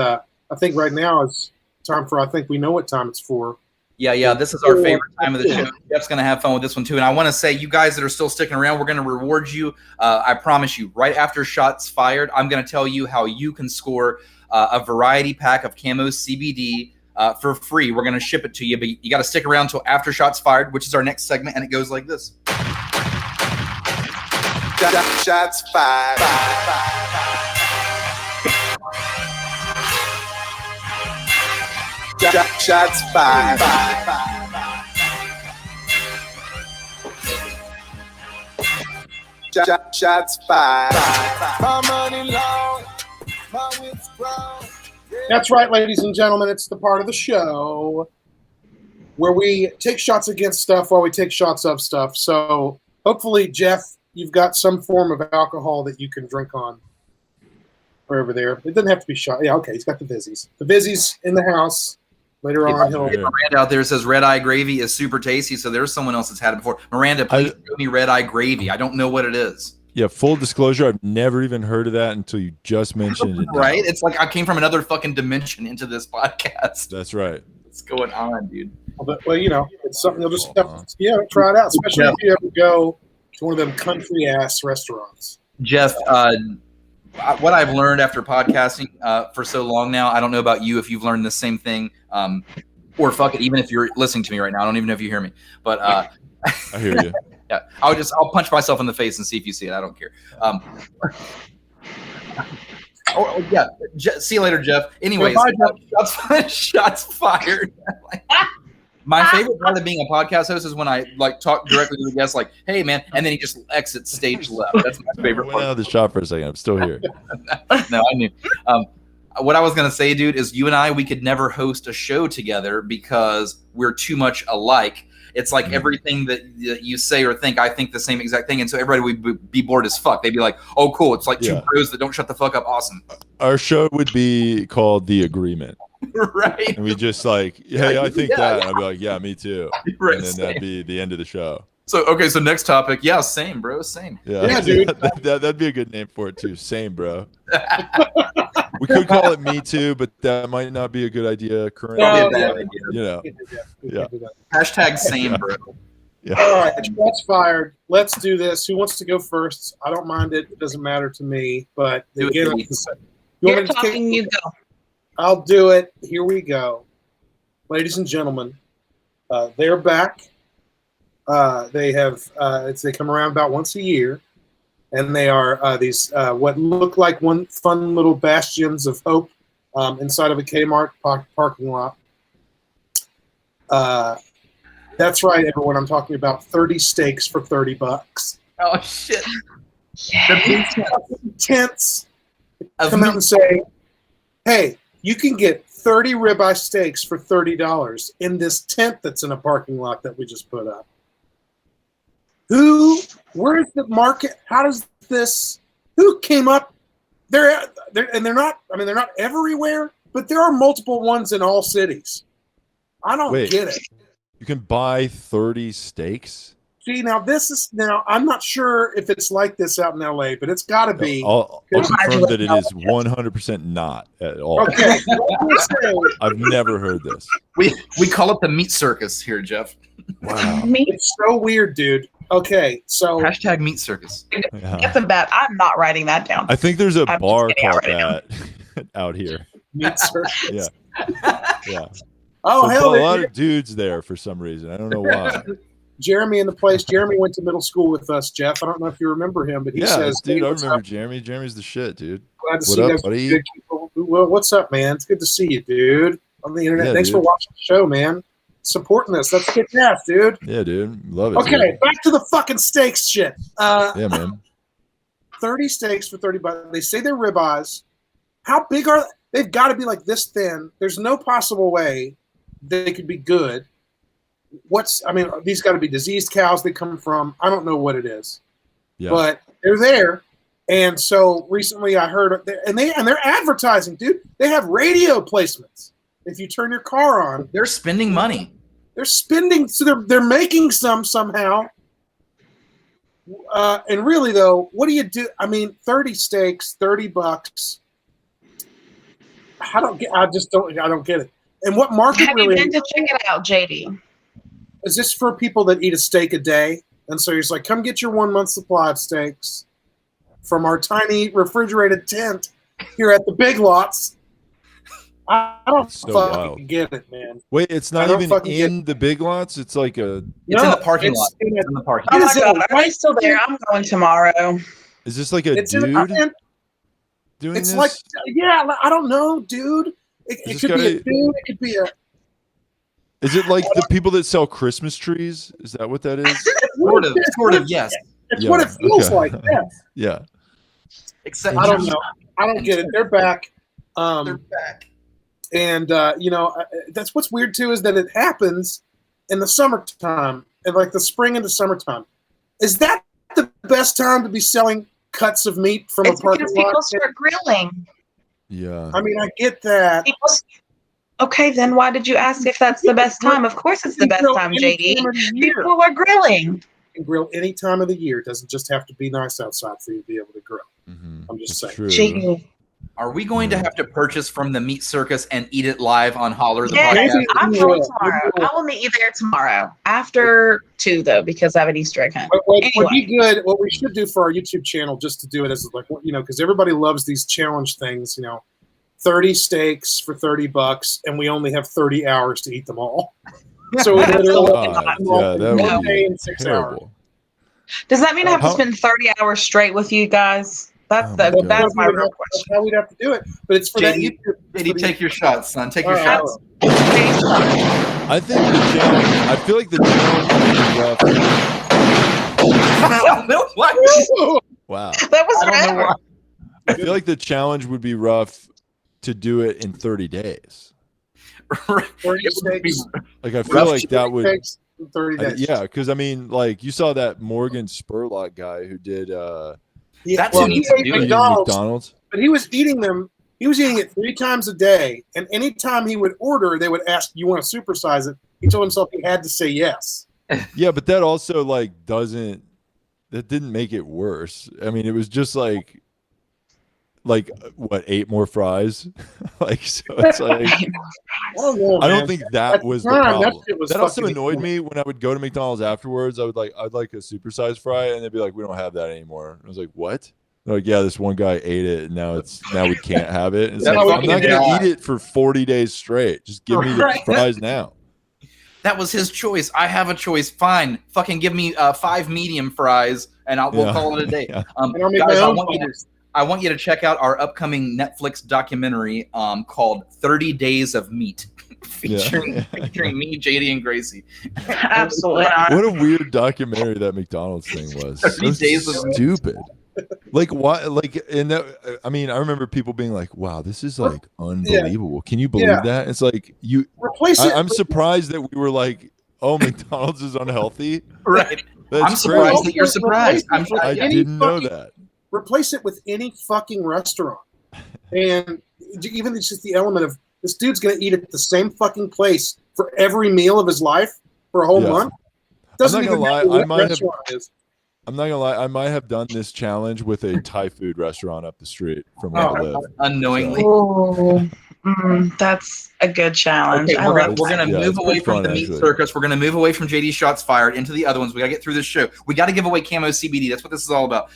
I think right now it's time for. I think we know what time it's for. Yeah. This is our favorite time of the show. Jeff's going to have fun with this one, too. And I want to say, you guys that are still sticking around, we're going to reward you. I promise you, right after shots fired, I'm going to tell you how you can score a variety pack of Camo CBD for free. We're going to ship it to you, but you got to stick around until after shots fired, which is our next segment, and it goes like this. Shots fired. Shots fired. Shots fired. My money long, my wits grown. That's right, ladies and gentlemen. It's the part of the show where we take shots against stuff while we take shots of stuff. So hopefully, Jeff, you've got some form of alcohol that you can drink on. Or over there. It doesn't have to be shot. Yeah, okay. He's got the Vizzies. The Vizzies in the house. Later on, he'll. Miranda out there says red eye gravy is super tasty. So there's someone else that's had it before. Miranda, please show me red eye gravy. I don't know what it is. Yeah, full disclosure, I've never even heard of that until you just mentioned it. Right? It's like I came from another fucking dimension into this podcast. That's right. What's going on, dude? Well, you know, it's something you'll just try it out, especially if you ever go to one of them country ass restaurants. Jeff, what I've learned after podcasting for so long now, I don't know about you if you've learned the same thing, or fuck it, even if you're listening to me right now, I don't even know if you hear me, but I hear you. Yeah, I'll punch myself in the face and see if you see it. I don't care. Yeah. See you later, Jeff. Anyways, shots fired. My favorite part of being a podcast host is when I like talk directly to the guest, like, "Hey, man," and then he just exits stage left. That's my favorite part. Went out of the shop for a second. I'm still here. No, I knew. What I was gonna say, dude, is you and I, we could never host a show together because we're too much alike. It's like everything that you say or think, I think the same exact thing, and so everybody would be bored as fuck. They'd be like, "Oh, cool! It's like two bros that don't shut the fuck up. Awesome." Our show would be called The Agreement. Right. And we just like, hey, I think that. And I'd be like, yeah, me too. Right, and then that'd be the end of the show. So next topic. Yeah, same, bro. Same. Yeah, dude. That'd be a good name for it too. Same, bro. We could call it Me Too, but that might not be a good idea currently. Probably a bad idea. You know. Yeah. Hashtag same, bro. Yeah. All right, shots fired. Let's do this. Who wants to go first? I don't mind it. It doesn't matter to me. But Do it, again, Pete. You're talking, you go. I'll do it. Here we go. Ladies and gentlemen, they're back. They come around about once a year, and they are these what look like one fun little bastions of hope inside of a Kmart parking lot. That's right, everyone. I'm talking about 30 steaks for $30. Oh shit! Tents come out and say, "Hey, you can get 30 ribeye steaks for $30 in this tent that's in a parking lot that we just put up." Where's the market? How does this? Who came up? They're not. I mean, they're not everywhere, but there are multiple ones in all cities. I don't get it. You can buy 30 steaks. See, now I'm not sure if it's like this out in LA, but it's got to be. I'll confirm that it is 100% not at all. Okay. I've never heard this. We call it the meat circus here, Jeff. Wow. It's so weird, dude. Okay, so hashtag meat circus. Yeah. That's a bet. I'm not writing that down. I think there's a I'm bar just kidding, called I write that out here. Meat circus. Yeah. Oh, So hell, a lot of dudes there for some reason. I don't know why. Jeremy in the place. Jeremy went to middle school with us, Jeff. I don't know if you remember him, but he says, dude, hey, I what's remember up? Jeremy. Jeremy's the shit, dude. Glad to What see up, you guys. buddy? Good people. Well, what's up, man? It's good to see you, dude. On the internet. Yeah, Thanks for dude. watching the show, man. Supporting us. That's kick ass, dude. Yeah, dude. Love it. Okay, dude. back to the fucking steaks shit. Yeah, man. 30 steaks for $30. They say they're ribeyes. How big are they? They've got to be like this thin. There's no possible way they could be good. These got to be diseased cows they come from. I don't know what it is. Yeah. But they're there. And so recently I heard and they're advertising, dude. They have radio placements. If you turn your car on, they're spending money. They're spending, so they're making some somehow. And really though, what do you do? I mean, 30 steaks, $30. I don't get it. And what market Have really you been to check it out, JD? is this for people that eat a steak a day? And so he's like, come get your 1 month supply of steaks from our tiny refrigerated tent here at the Big Lots. I don't fucking get it, man. Wait, it's not even in the Big Lots. It's like It's in the parking lot. It's in the parking Oh lot. my god, are they still there? I'm going tomorrow. Is this like a It's dude doing it's this? like, yeah, I don't know, dude. It could be a dude. It could be a. Is it like the people that sell Christmas trees? Is that what that is? Sort of, yes. It's what it feels like. Yeah. Yeah. Except I don't know. I don't get it. They're back. They're back. And that's what's weird too is that it happens in the summertime, and like the spring into summertime. Is that the best time to be selling cuts of meat from It's a parking because lot? people start grilling. Yeah. I mean, I get that. Okay, then why did you ask if that's the best time? Of course it's the best time, JD. People are grilling. You can grill any time of the year. It doesn't just have to be nice outside for you to be able to grill. Mm-hmm. I'm just saying. JD. Are we going to have to purchase from the meat circus and eat it live on Holler the Yes, podcast? I'm going tomorrow. I will meet you there tomorrow. After 2, though, because I have an Easter egg hunt. What would be good, what we should do for our YouTube channel, just to do it as like, because everybody loves these challenge things, 30 steaks for $30, and we only have 30 hours to eat them all. So we literally that would be in 6 hours. terrible. Does that mean I have to spend 30 hours straight with you guys? That's that's my real question. That's how we'd have to do it. But it's for that JD, YouTube. JD, take your shots, son. Take your All shots. I think the challenge. I feel like the challenge would be rough. Wow. That was forever. I feel like the challenge would be rough to do it in 30 days. 30 steaks. Like I feel like that would. 30 days. Yeah, because I mean, like you saw that Morgan Spurlock guy who did. He ate McDonald's, but he was eating them. He was eating it 3 times a day, and anytime he would order, they would ask, "You want to supersize it?" He told himself he had to say yes. Yeah, but that also like that didn't make it worse. I mean, it was just like what, 8 more fries? Like, so it's like I don't think that was the problem. That also annoyed me when I would go to McDonald's afterwards. I'd like a supersized fry, and they'd be like, "We don't have that anymore." And I was like, "What?" They're like, "Yeah, this one guy ate it, and now we can't have it." And it's like, I'm not gonna eat it for 40 days straight. Just give me the fries now. That was his choice. I have a choice. Fine, fucking give me 5 medium fries, and we'll call it a day. Yeah. Guys, I want you to check out our upcoming Netflix documentary called 30 Days of Meat, featuring me, JD, and Gracie. Absolutely not. What a weird documentary that McDonald's thing was. 30 days of stupid. Like, why? Like, I mean, I remember people being like, "Wow, this is like unbelievable. Can you believe that?" It's like I'm surprised that we were like, "Oh, McDonald's is unhealthy." Right. I'm surprised that you're surprised. I didn't know that. Replace it with any fucking restaurant, and even just the element of this dude's going to eat at the same fucking place for every meal of his life for a whole month. Doesn't even matter what restaurant it is. I'm not gonna lie. I might have done this challenge with a Thai food restaurant up the street from where I live. Unknowingly. Oh, that's a good challenge. Okay, we're gonna move away from the meat circus. We're gonna move away from JD Shots Fired into the other ones. We gotta get through this show. We gotta give away camo CBD. That's what this is all about.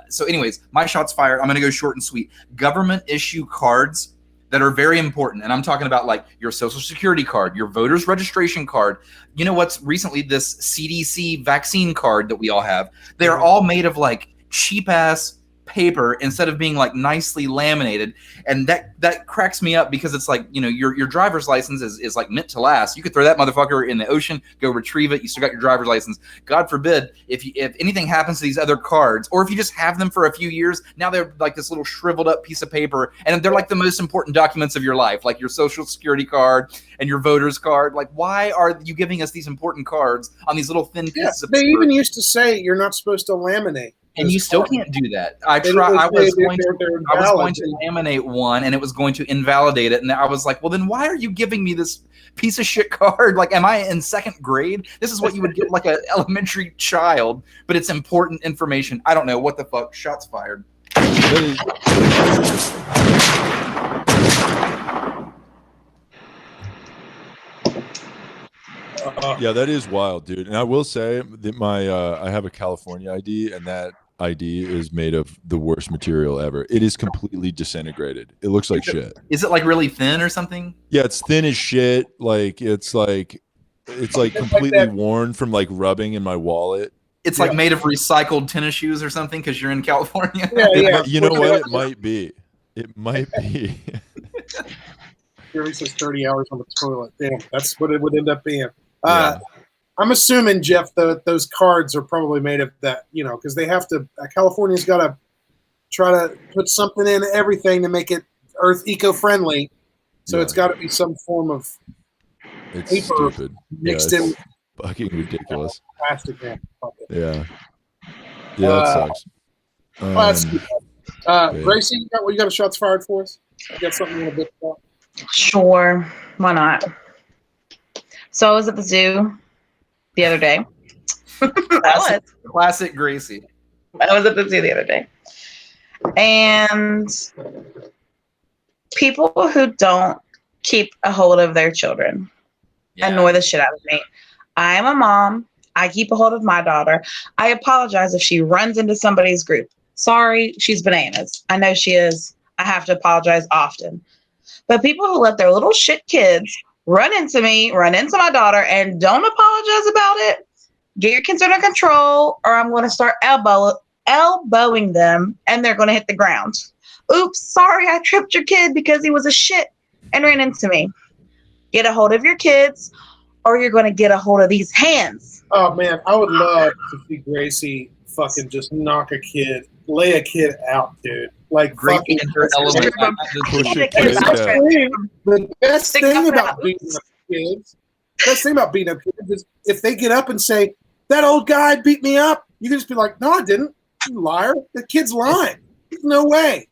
So, anyways, my shots fired. I'm gonna go short and sweet. Government issue cards that are very important, and I'm talking about like your social security card, your voter's registration card. You know what's recently this CDC vaccine card that we all have? They're all made of like cheap ass paper instead of being like nicely laminated, and that cracks me up because it's like, you know, your driver's license is like meant to last. You could throw that motherfucker in the ocean, go retrieve it, you still got your driver's license. God forbid if anything happens to these other cards, or if you just have them for a few years, now they're like this little shriveled up piece of paper, and they're like the most important documents of your life, like your social security card and your voter's card. Like, why are you giving us these important cards on these little thin pieces of paper? They even used to say you're not supposed to laminate. And you still can't do that. I was going to laminate one, and it was going to invalidate it. And I was like, well, then why are you giving me this piece of shit card? Like, am I in 2nd grade? This is what you would give like an elementary child, but it's important information. I don't know. What the fuck? Shots fired. Yeah, that is wild, dude. And I will say that I have a California ID, and that ID is made of the worst material ever. It is completely disintegrated. It looks like shit. Is it like really thin or something? Yeah, it's thin as shit. Like it's completely worn from like rubbing in my wallet. It's like made of recycled tennis shoes or something because you're in California. You know what? It might be. It might be. Here he says 30 hours on the toilet. Damn, that's what it would end up being. I'm assuming, Jeff, that those cards are probably made of that, you know, because they have to. California's got to try to put something in everything to make it Earth eco-friendly. So it's got to be some form of paper mixed in. Fucking ridiculous. Plastic. Yeah, that sucks. Gracie, you got a shots fired for us? You got something you want to bitch about? Sure, why not? So I was at the zoo the other day. Classic Gracie. I was at the zoo the other day. And people who don't keep a hold of their children annoy the shit out of me. I am a mom. I keep a hold of my daughter. I apologize if she runs into somebody's group. Sorry, she's bananas. I know she is. I have to apologize often. But people who let their little shit kids run into me, run into my daughter, and don't apologize about it, get your kids under control, or I'm going to start elbowing them, and they're going to hit the ground. Oops, sorry, I tripped your kid because he was a shit and ran into me. Get a hold of your kids, or you're going to get a hold of these hands. Oh, man, I would love to see Gracie fucking just knock a kid, lay a kid out, dude. Like, Gracie in her element. The best thing about beating up kids, is if they get up and say, that old guy beat me up, you can just be like, no, I didn't. You liar. The kid's lying. No way.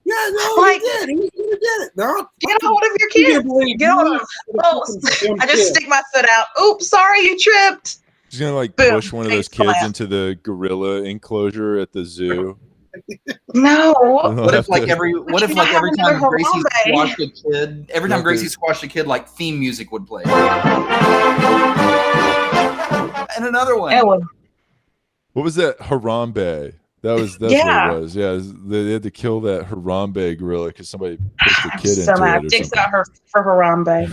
Yeah, no, he did. He did it. No, get a hold of your kid. Get a hold of him. Oh, I just stick my foot out. Oops, sorry, you tripped. He's gonna like Boom, push one of those face kids plant. into the gorilla enclosure at the zoo. No. What if like every time Gracie Harambe. squashed a kid, every time Yeah, Gracie squashed a kid, like theme music would play. And another one. Ew. What was that? Harambe. That's what Yeah. it was. Yeah, they had to kill that Harambe gorilla because somebody pushed a kid So into mad. it or Dicks something. out her for Harambe.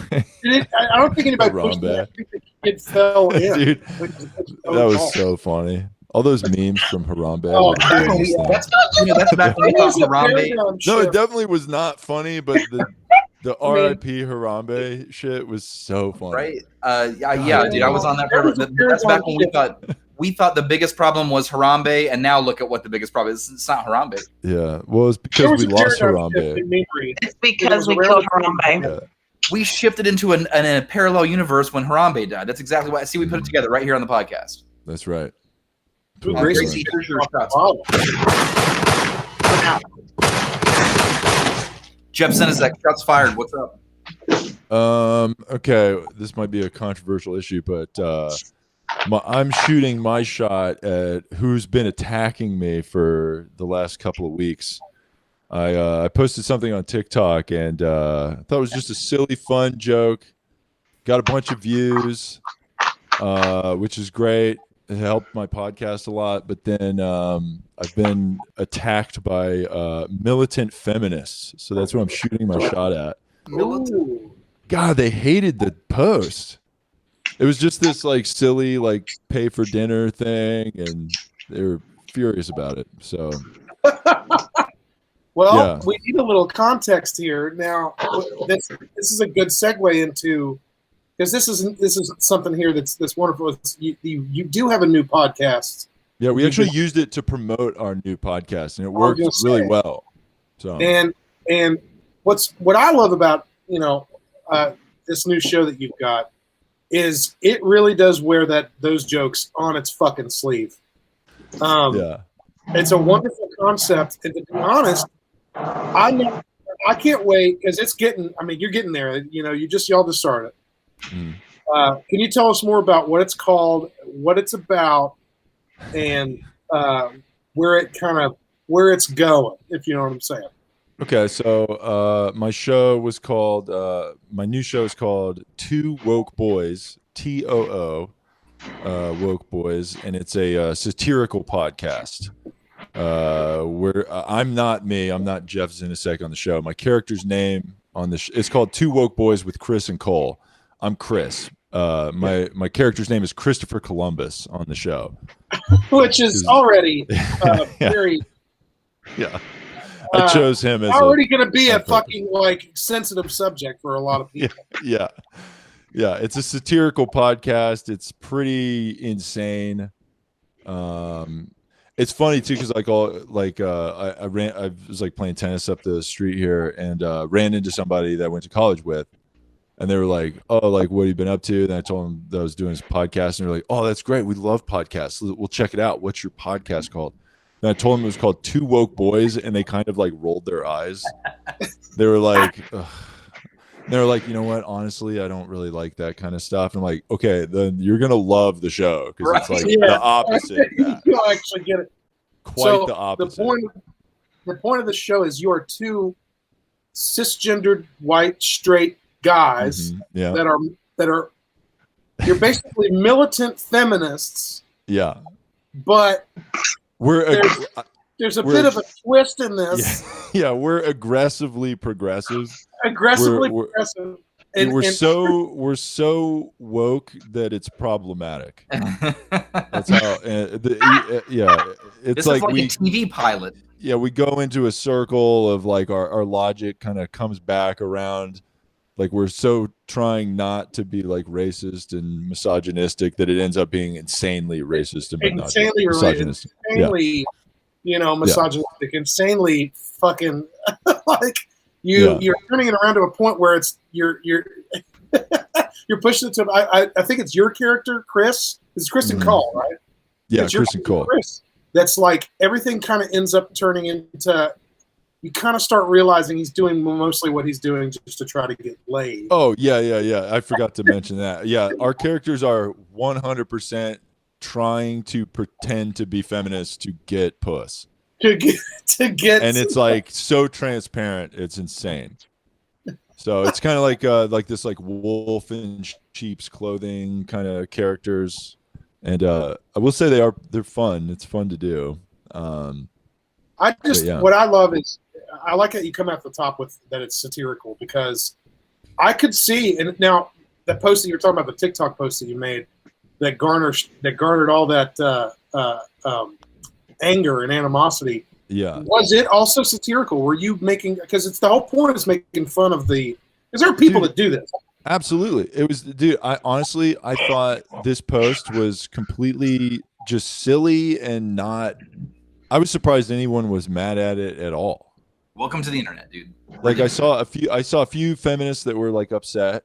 I don't think anybody pushed Harambe. that. I think the kid fell in. Dude, Which is that was so funny. All those memes from Harambe. Oh, were the funniest thing. That's back when we thought It was a Harambe. paradigm No, it shift. definitely was not funny, but the I mean- RIP Harambe shit was so funny. Right? Yeah, dude, I was on that. That was a That's back when paradigm we thought the biggest problem was Harambe, and now look at what the biggest problem is. It's not Harambe. Yeah. Well, it's There because was we a lost paradigm shift Harambe. in memory. It's because we It was killed around- Harambe. Yeah. We shifted into a parallel universe when Harambe died. That's exactly why. See, we put it together right here on the podcast. That's right. Ooh, Totally Gracie, Gracie, here's your shots. Wow. Jeff Zenisek, shots fired. What's up? Okay, this might be a controversial issue, but I'm shooting my shot at who's been attacking me for the last couple of weeks. I posted something on TikTok and I thought it was just a silly, fun joke. Got a bunch of views, which is great. It helped my podcast a lot. But then I've been attacked by militant feminists. So that's what I'm shooting my shot at. Ooh. God, they hated the post. It was just this like silly like pay for dinner thing, and they were furious about it. So Well, Yeah. we need a little context here. Now, this is a good segue into, because this is something here that's wonderful. You do have a new podcast, yeah, we actually used it to promote our new podcast, and it worked gonna really say. well. So and what I love about this new show that you've got is it really does wear those jokes on its fucking sleeve. yeah, It's a wonderful concept, and to be honest, I can't wait because it's getting. I mean, you're getting there. Y'all just started. Mm. Can you tell us more about what it's called, what it's about, and where it's going? If you know what I'm saying. Okay, so my new show is called Two Woke Boys, TOO, Woke Boys, and it's a satirical podcast. Where I'm not Jeff Zenisek on the show. My character's name on it's called Two Woke Boys with Chris and Cole. I'm Chris. My character's name is Christopher Columbus on the show, Which is already Yeah. very. Yeah. I chose him as already going to be a on purpose. fucking like sensitive subject for a lot of people. Yeah. It's a satirical podcast. It's pretty insane. It's funny too because I was like playing tennis up the street here and ran into somebody that I went to college with, and they were like, "Oh, like what have you been up to?" And I told them that I was doing this podcast, and they're like, "Oh, that's great. We love podcasts. We'll check it out. What's your podcast called?" And I told them it was called Two Woke Boys, and they kind of like rolled their eyes. They were like, ugh. They were like, you know what? Honestly, I don't really like that kind of stuff. And I'm like, okay, then you're gonna love the show because it's like the opposite of that. You'll actually get it. Quite the opposite. The point of the show is you are two cisgendered white straight guys Mhm. Yeah. that are you're basically militant feminists, Yeah. but We're there's a bit of a twist in this. yeah, we're aggressively progressive. Aggressively We're- progressive. We're so woke that it's problematic. That's how. It's This like is like we a TV pilot. yeah we go into a circle of like our logic kind of comes back around. Like we're so trying not to be like racist and misogynistic that it ends up being insanely racist and insanely misogynistic. insanely, misogynistic, insanely fucking like you're turning it around to a point where it's you're you're pushing it to. I think it's your character, Chris. It's Chris and Cole, right? Yeah, It's your Chris and Cole. Chris. That's like everything kind of ends up turning into. You kind of start realizing he's doing mostly what he's doing just to try to get laid. Oh yeah. I forgot to mention that. Yeah, our characters are 100% trying to pretend to be feminist to get puss. To get and it's like so transparent, it's insane. So it's kind of like this like wolf in sheep's clothing kind of characters, and I will say they're fun. It's fun to do. What I love is I like that you come out the top with that it's satirical, because I could see, and now that post that you're talking about, the TikTok post that you made that garnered all that anger and animosity. Yeah. Was it also satirical? Were you making, because it's the whole point is making fun of because there are people that do this. Absolutely. It was, dude, I thought this post was completely just silly and not, I was surprised anyone was mad at it at all. Welcome to the internet, dude. Like I saw a few feminists that were like upset.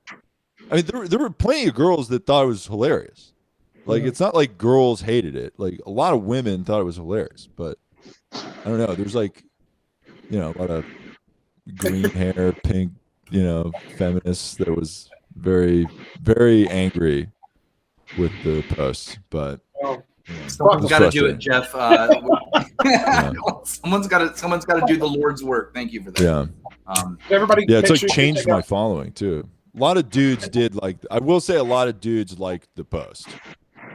I mean, there were plenty of girls that thought it was hilarious. Like, it's not like girls hated it. Like, a lot of women thought it was hilarious, but I don't know. There's like, a lot of green hair, pink, feminists that was very, very angry with the post. But someone's got to do it, Jeff. Someone's got to do the Lord's work. Thank you for that. Yeah. Everybody. Yeah, it's like changed my following too. A lot of dudes did I will say a lot of dudes liked the post.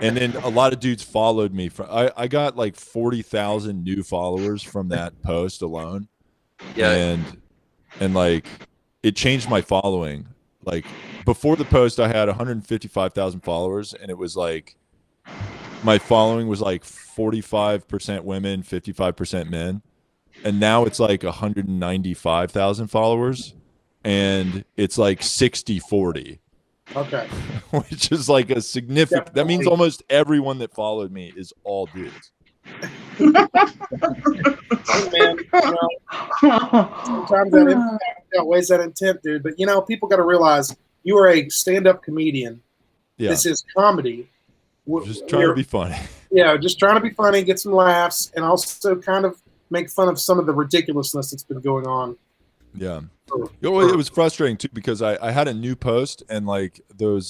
And then a lot of dudes followed me. I got like 40,000 new followers from that post alone. Yeah. And like it changed my following. Like before the post, I had 155,000 followers, and it was like my following was like 45% women, 55% men. And now it's like 195,000 followers, and it's like 60-40. Okay. Which is like a significant. Definitely. That means almost everyone that followed me is all dudes. Hey, man, sometimes that outweighs that intent, dude. But people got to realize you are a stand-up comedian. Yeah. This is comedy. Just trying to be funny. Yeah, just trying to be funny, get some laughs, and also kind of make fun of some of the ridiculousness that's been going on. Yeah. It was frustrating too, because I had a new post, and like those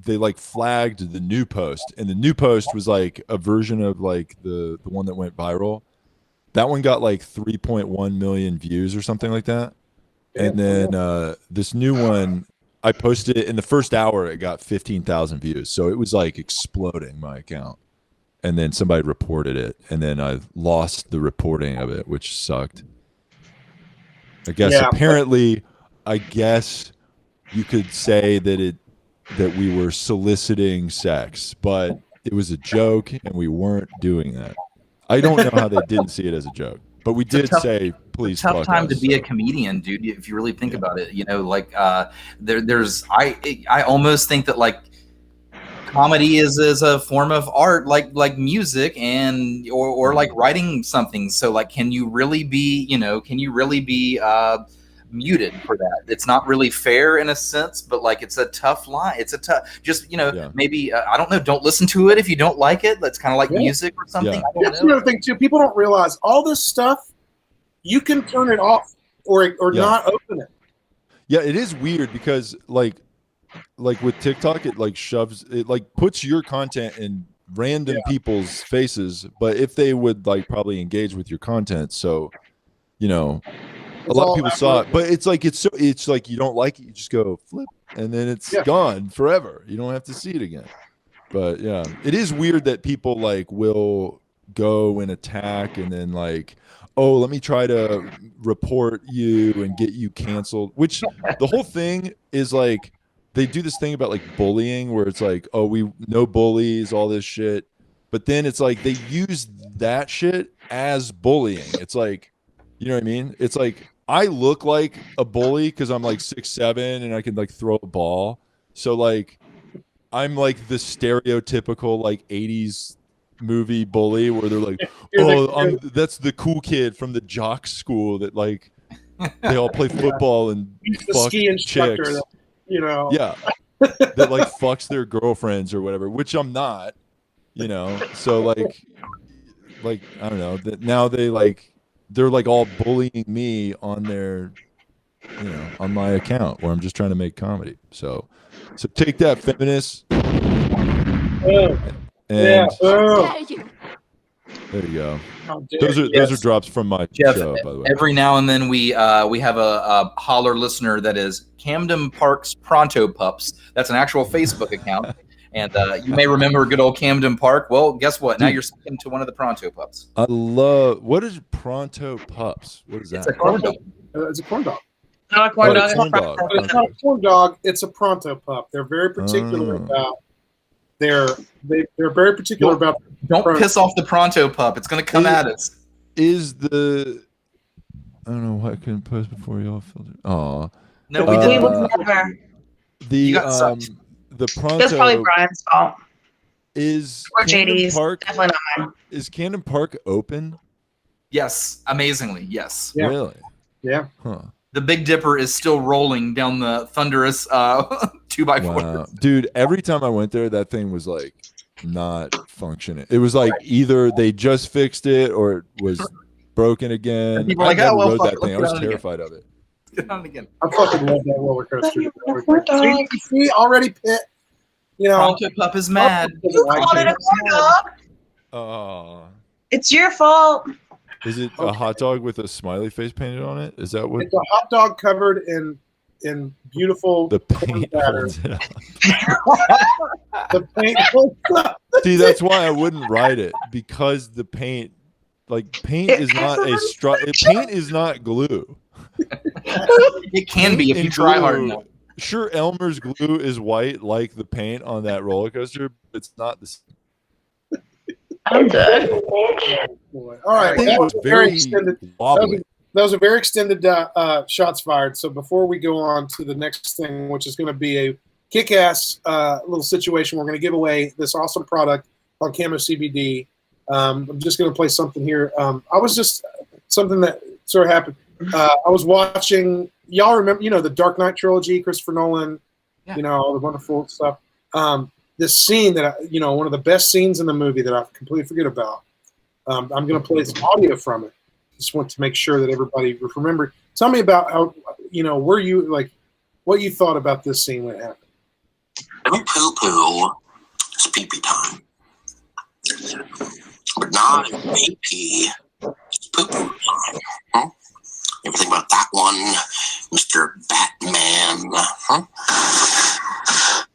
they like flagged the new post, and the new post was like a version of like the one that went viral. That one got like 3.1 million views or something like that. And then this new one, I posted it in the first hour, it got 15,000 views. So it was like exploding my account. And then somebody reported it, and then I lost the reporting of it, which sucked. I guess you could say that we were soliciting sex, but it was a joke and we weren't doing that. I don't know how they didn't see it as a joke, but we did say, please fuck us. Tough time to be a comedian, dude, if you really think about it. I almost think that like comedy is a form of art, like music and or like writing something. So like, can you really be muted for that? It's not really fair in a sense, but like it's a tough line. It's a tough, maybe I don't know. Don't listen to it if you don't like it. That's kind of like music or something. Yeah. That's another thing too. People don't realize all this stuff. You can turn it off or not open it. Yeah, it is weird because like with TikTok, it like puts your content in random people's faces, but if they would like probably engage with your content, so a lot of people saw it, but it's like you don't like it, you just go flip, and then it's gone forever. You don't have to see it again. But yeah, it is weird that people like will go and attack, and then like, oh, let me try to report you and get you canceled. Which the whole thing is like, they do this thing about like bullying, where it's like, oh, we no bullies, all this shit. But then it's like they use that shit as bullying. It's like, you know what I mean? It's like, I look like a bully because I'm like 6'7" and I can like throw a ball. So like, I'm like the stereotypical like 80s movie bully where they're like, oh, that's the cool kid from the jock school that like they all play football and fuck chicks. Yeah, that like fucks their girlfriends or whatever, which I'm not. So like I don't know, that now they're like all bullying me on their, on my account where I'm just trying to make comedy. So take that, feminists. And Oh. there you go. How dare Those are you. those are drops from my Jeff, show, by the way. every now and then we have a Holler listener that is Camden Park's Pronto Pups. That's an actual Facebook account. And you may remember good old Camden Park. Well, guess what? Now you're sticking to one of the Pronto Pups. I love, what is Pronto Pups? What is that? It's a corn dog. It's a corn dog. Not a corn Oh, dog. a It's corn a dog. Pronto. But it's not a corn dog. It's a Pronto pup. They're very particular about they're very particular about. Don't piss off the Pronto Pup. It's going to come at us. Is the, I don't know why I couldn't post before y'all filtered. Oh, No, we We didn't. would never. the got sucked. the Pronto That's probably Brian's fault. is Or Camden JD's. Park. Definitely not mine. Is Camden Park open? Yes, amazingly, yes. Yeah. Really? Yeah. Huh. The Big Dipper is still rolling down the thunderous 2x4. Wow, dude! Every time I went there, that thing was like not functioning. It was like either they just fixed it or it was broken again. And people I are like, never "Oh, well, rode fuck that it, thing. I let's was get on it again." terrified of it. Get on again. I fucking love that roller coaster. Corn dog. See, already Pitt. You know, Pronto Pup is mad. You called it a corn dog. Oh, It's your fault. is it a hot dog with a smiley face painted on it? Is that what It's a hot dog covered in beautiful the corn paint batter. holds it up? The paint. See, that's why I wouldn't ride it, because the paint, like paint is not a paint is not glue. It can be if you And try hard glue- enough. Sure, Elmer's glue is white like the paint on that roller coaster, but it's not the same. I'm done. All right, Thing that was was very extended. wobbly. That was a very extended shots fired. So before we go on to the next thing, which is going to be a kick-ass little situation, we're going to give away this awesome product on Camo CBD. I'm just going to play something here. I was just something that sort of happened. I was watching. Y'all remember, the Dark Knight trilogy, Christopher Nolan. Yeah. All the wonderful stuff. This scene that one of the best scenes in the movie that I completely forget about. I'm going to play some audio from it. Just want to make sure that everybody remember. Tell me about how were you like, what you thought about this scene when it happened. Let me poo-poo. It's pee-pee time. But not in pee-pee. It's poo-poo time. Huh? You ever think about that one, Mr. Batman? Huh?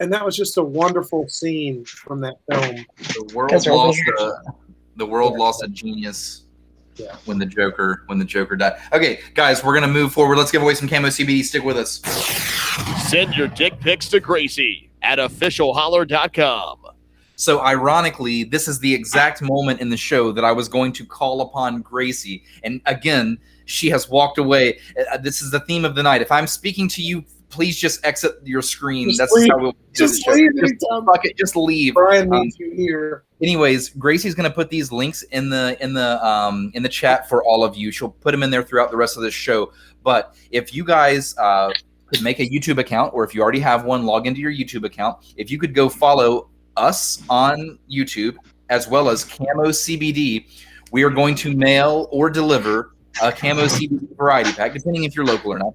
And that was just a wonderful scene from that film. The world lost a genius. Yeah. When the Joker died. Okay, guys, we're gonna move forward. Let's give away some Camo CBD. Stick with us. Send your dick pics to Gracie at officialholler.com. So ironically, this is the exact moment in the show that I was going to call upon Gracie. And again, she has walked away. This is the theme of the night. If I'm speaking to you, please just exit your screen. That's how we'll do the show. Fuck it, just leave. Brian needs you here. Anyways, Gracie's going to put these links in the chat for all of you. She'll put them in there throughout the rest of this show. But if you guys could make a YouTube account, or if you already have one, log into your YouTube account. If you could go follow us on YouTube as well as Camo CBD, we are going to mail or deliver a Camo CBD variety pack, depending if you're local or not.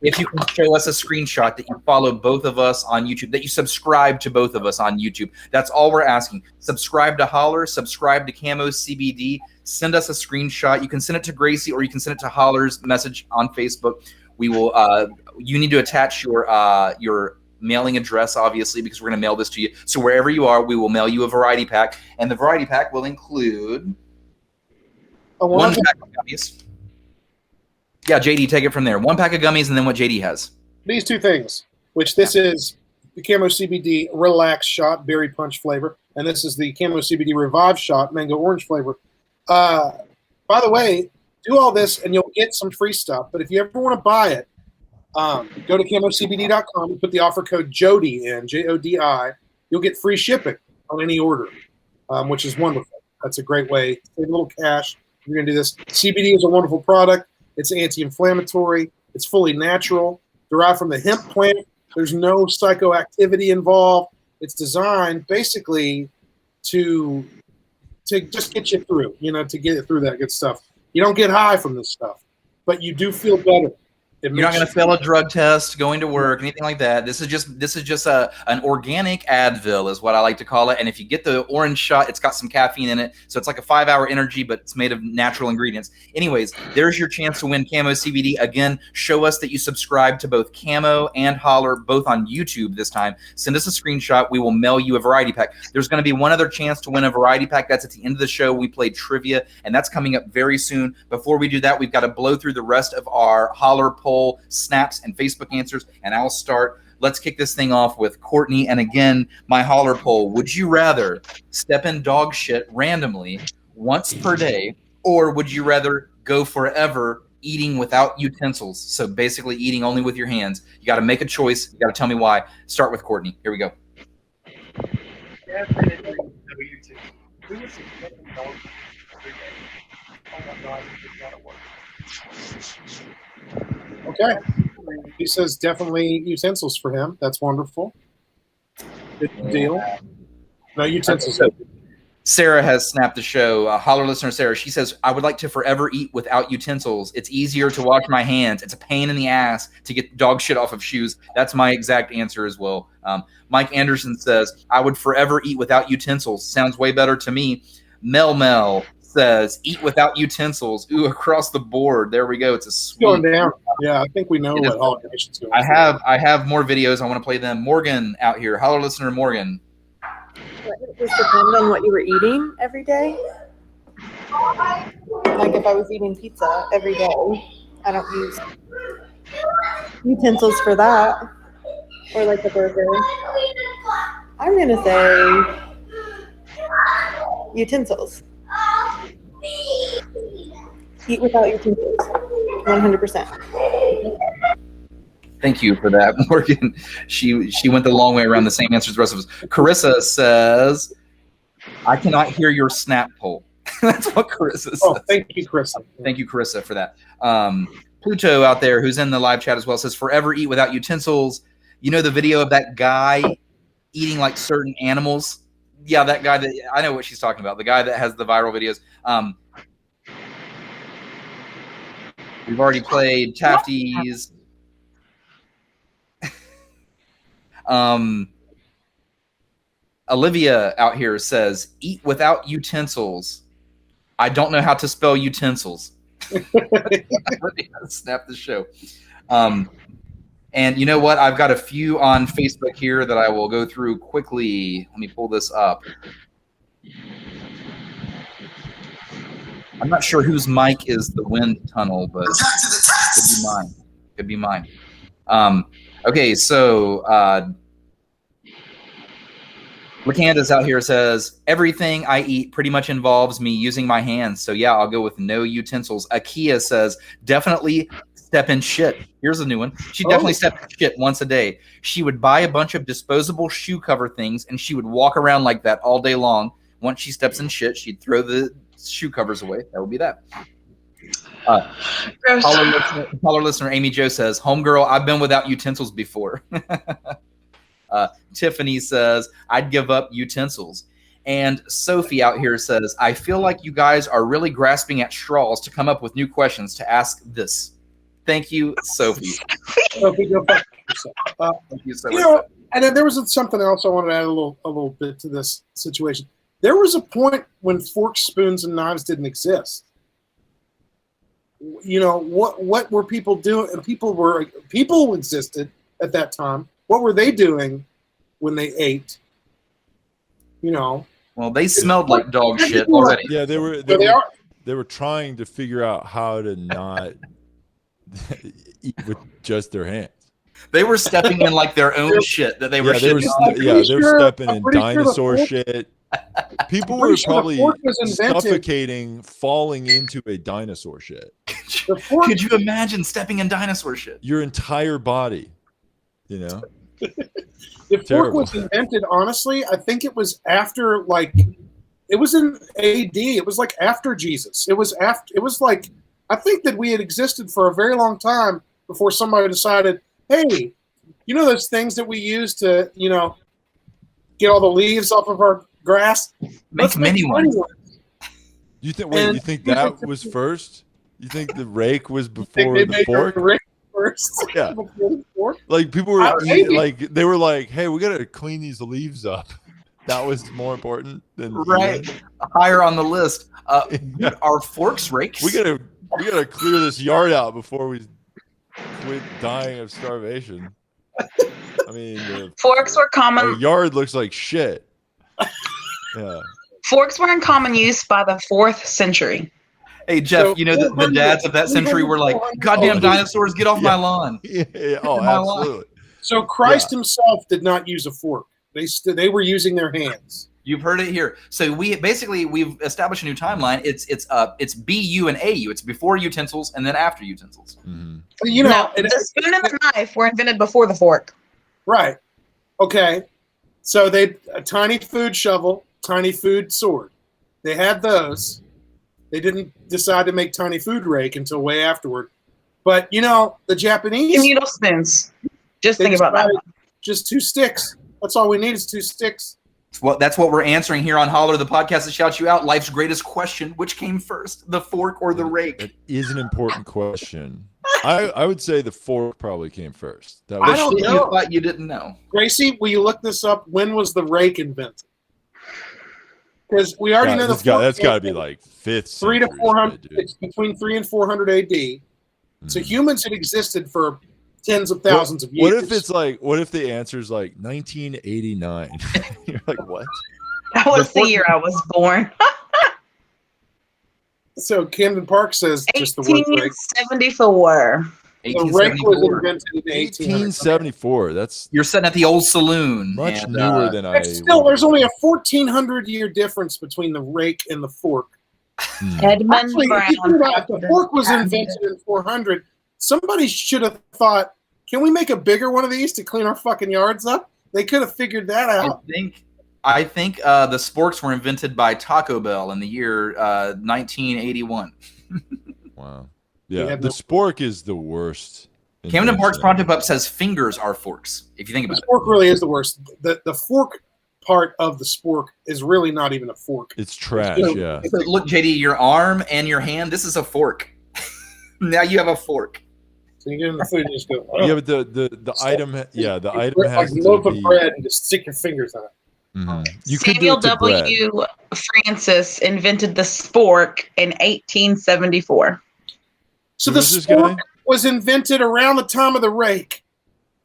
If you can show us a screenshot that you follow both of us on YouTube, that you subscribe to both of us on YouTube, that's all we're asking. Subscribe to Holler, subscribe to Camo CBD, send us a screenshot. You can send it to Gracie or you can send it to Holler's message on Facebook. We will. You need to attach your mailing address, obviously, because we're going to mail this to you. So wherever you are, we will mail you a variety pack, and the variety pack will include one pack of gummies. Yeah, JD, take it from there. One pack of gummies, and then what JD has. These two things, which this is the Camo CBD Relax Shot Berry Punch flavor, and this is the Camo CBD Revive Shot Mango Orange flavor. By the way, do all this and you'll get some free stuff. But if you ever want to buy it, go to camocbd.com and put the offer code JODI in, Jodi. You'll get free shipping on any order, which is wonderful. That's a great way to save a little cash. You're going to do this. CBD is a wonderful product. It's anti-inflammatory. It's fully natural, derived from the hemp plant. There's no psychoactivity involved. It's designed basically to just get you through, to get it through that good stuff. You don't get high from this stuff, but you do feel better. You're not going to fail a drug test, going to work, anything like that. This is just an organic Advil is what I like to call it. And if you get the orange shot, it's got some caffeine in it. So it's like a 5-hour energy, but it's made of natural ingredients. Anyways, there's your chance to win Camo CBD. Again, show us that you subscribe to both Camo and Holler, both on YouTube this time. Send us a screenshot. We will mail you a variety pack. There's going to be one other chance to win a variety pack. That's at the end of the show. We played trivia, and that's coming up very soon. Before we do that, we've got to blow through the rest of our Holler poll snaps and Facebook answers, and I'll start. Let's kick this thing off with Courtney. And again, my Holler poll: would you rather step in dog shit randomly once per day, or would you rather go forever eating without utensils? So basically eating only with your hands. You got to make a choice. You got to tell me why. Start with Courtney. Here we go. Okay. He says definitely utensils for him. That's wonderful. Good deal. No utensils. Sarah has snapped the show. Holler listener Sarah, she says, I would like to forever eat without utensils. It's easier to wash my hands. It's a pain in the ass to get dog shit off of shoes. That's my exact answer as well. Mike Anderson says, I would forever eat without utensils. Sounds way better to me. Mel says, eat without utensils. Ooh, across the board. There we go. It's a sweet. Going down. Yeah, I think we know what Holler Nation's going. I have more videos. I want to play them. Morgan out here. Holler listener Morgan. It just depends on what you were eating every day. Like if I was eating pizza every day, I don't use utensils for that. Or like a burger. I'm going to say utensils. Eat without utensils. 100%. Thank you for that, Morgan. She went the long way around the same answer as the rest of us. Carissa says, I cannot hear your snap poll. That's what Carissa says. Oh, thank you, Carissa. Thank you, Carissa, for that. Pluto out there, who's in the live chat as well, says, forever eat without utensils. You know the video of that guy eating like certain animals? Yeah, that guy that I know what she's talking about. The guy that has the viral videos. We've already played Tafties. Olivia out here says, eat without utensils. I don't know how to spell utensils. Snap the show. And you know what? I've got a few on Facebook here that I will go through quickly. Let me pull this up. I'm not sure whose mic is the wind tunnel, but could be mine. Could be mine. Okay, so LaCandace out here says, everything I eat pretty much involves me using my hands. So yeah, I'll go with no utensils. Akia says, definitely step in shit. Here's a new one. She definitely stepped in shit once a day. She would buy a bunch of disposable shoe cover things, and she would walk around like that all day long. Once she steps in shit, she'd throw the shoe covers away. That would be that. Caller listener Amy Jo says, homegirl, I've been without utensils before. Tiffany says, I'd give up utensils. And Sophie out here says, I feel like you guys are really grasping at straws to come up with new questions to ask this. Thank you, Sophie. Sophie, go fuck yourself. Thank you so you much. know, and then there was something else I wanted to add a little bit to this situation. There was a point when forks, spoons, and knives didn't exist. You know, what were people doing? And people existed at that time. What were they doing when they ate? You know. Well, they smelled like dog shit already. Yeah, they were trying to figure out how to not eat with just their hands. They were stepping in like their own shit that they were shitting on. Yeah, they were stepping in dinosaur shit. People were probably suffocating, falling into a dinosaur shit. Could you imagine stepping in dinosaur shit? Your entire body, you know? The fork was invented, honestly, I think it was after, like, it was in AD. It was like after Jesus. It was like, I think that we had existed for a very long time before somebody decided, hey, you know those things that we use to, you know, get all the leaves off of our grass? Make many ones. You think that was first? You think the rake was before the fork? first. Yeah. Before the fork. Like people were Maybe. like they were like, hey, we gotta clean these leaves up. That was more important than Right. eating. Higher on the list. Dude, are forks rakes? We gotta clear this yard out before we quit dying of starvation. I mean, Forks were our common. yard looks like shit. Yeah. Forks were in common use by the 4th century. Hey Jeff, So, you know the dads of that century were like, "Goddamn dinosaurs, get off my lawn!" Yeah. Oh, My lawn. absolutely. So Christ himself did not use a fork. They were using their hands. You've heard it here. So we've established a new timeline. It's BU and AU. It's before utensils and then after utensils. Mm-hmm. You know, No, the spoon and the knife were invented before the fork. right? Okay, so a tiny food shovel, tiny food sword. They had those. They didn't decide to make tiny food rake until way afterward. But you know, the Japanese Communal spoons. Just they think about that. decided just 2 sticks. That's all we need is 2 sticks. Well, that's what we're answering here on Holler, the podcast that shouts you out. Life's greatest question: which came first, the fork or the rake? That is an important question. I would say the fork probably came first. That I was don't You know. thought you didn't know. Gracie, will you look this up? When was the rake invented? Because we already know the fork that's got to be like 5th 3 to century 400. shit, dude. It's between 3 and 400 AD. So Mhm. humans had existed for tens of thousands of years. What if the answer is like 1989? You're like, what? That was the year I was born. So Camden Park says just the word rake. 1874. The rake was 1874. invented in 1800. 1874. That's You're sitting at the old saloon. much and, newer than I. But still, there's only a 1400-year difference between the rake and the fork. Edmund Actually, if you think Brown. about it, if the fork was invented in 400, somebody should have thought, can we make a bigger one of these to clean our fucking yards up? They could have figured that out. I think the sporks were invented by Taco Bell in the year 1981. Wow. Yeah, had the no- spork is the worst. Camden Park's invention. Project Up says fingers are forks. If you think The about it, fork really is the worst. The fork part of the spork is really not even a fork. It's trash. So- Yeah. So look, JD, your arm and your hand. This is a fork. Now you have a fork. So you get in the food and you just go, oh. Yeah, but the item. Yeah, the You item grab, has like a to loaf of be. bread and just stick your fingers on it. Mhm. You could do Samuel it to bread. W. Francis invented the spork in 1874. So Who the was this spork guy? was invented around the time of the rake.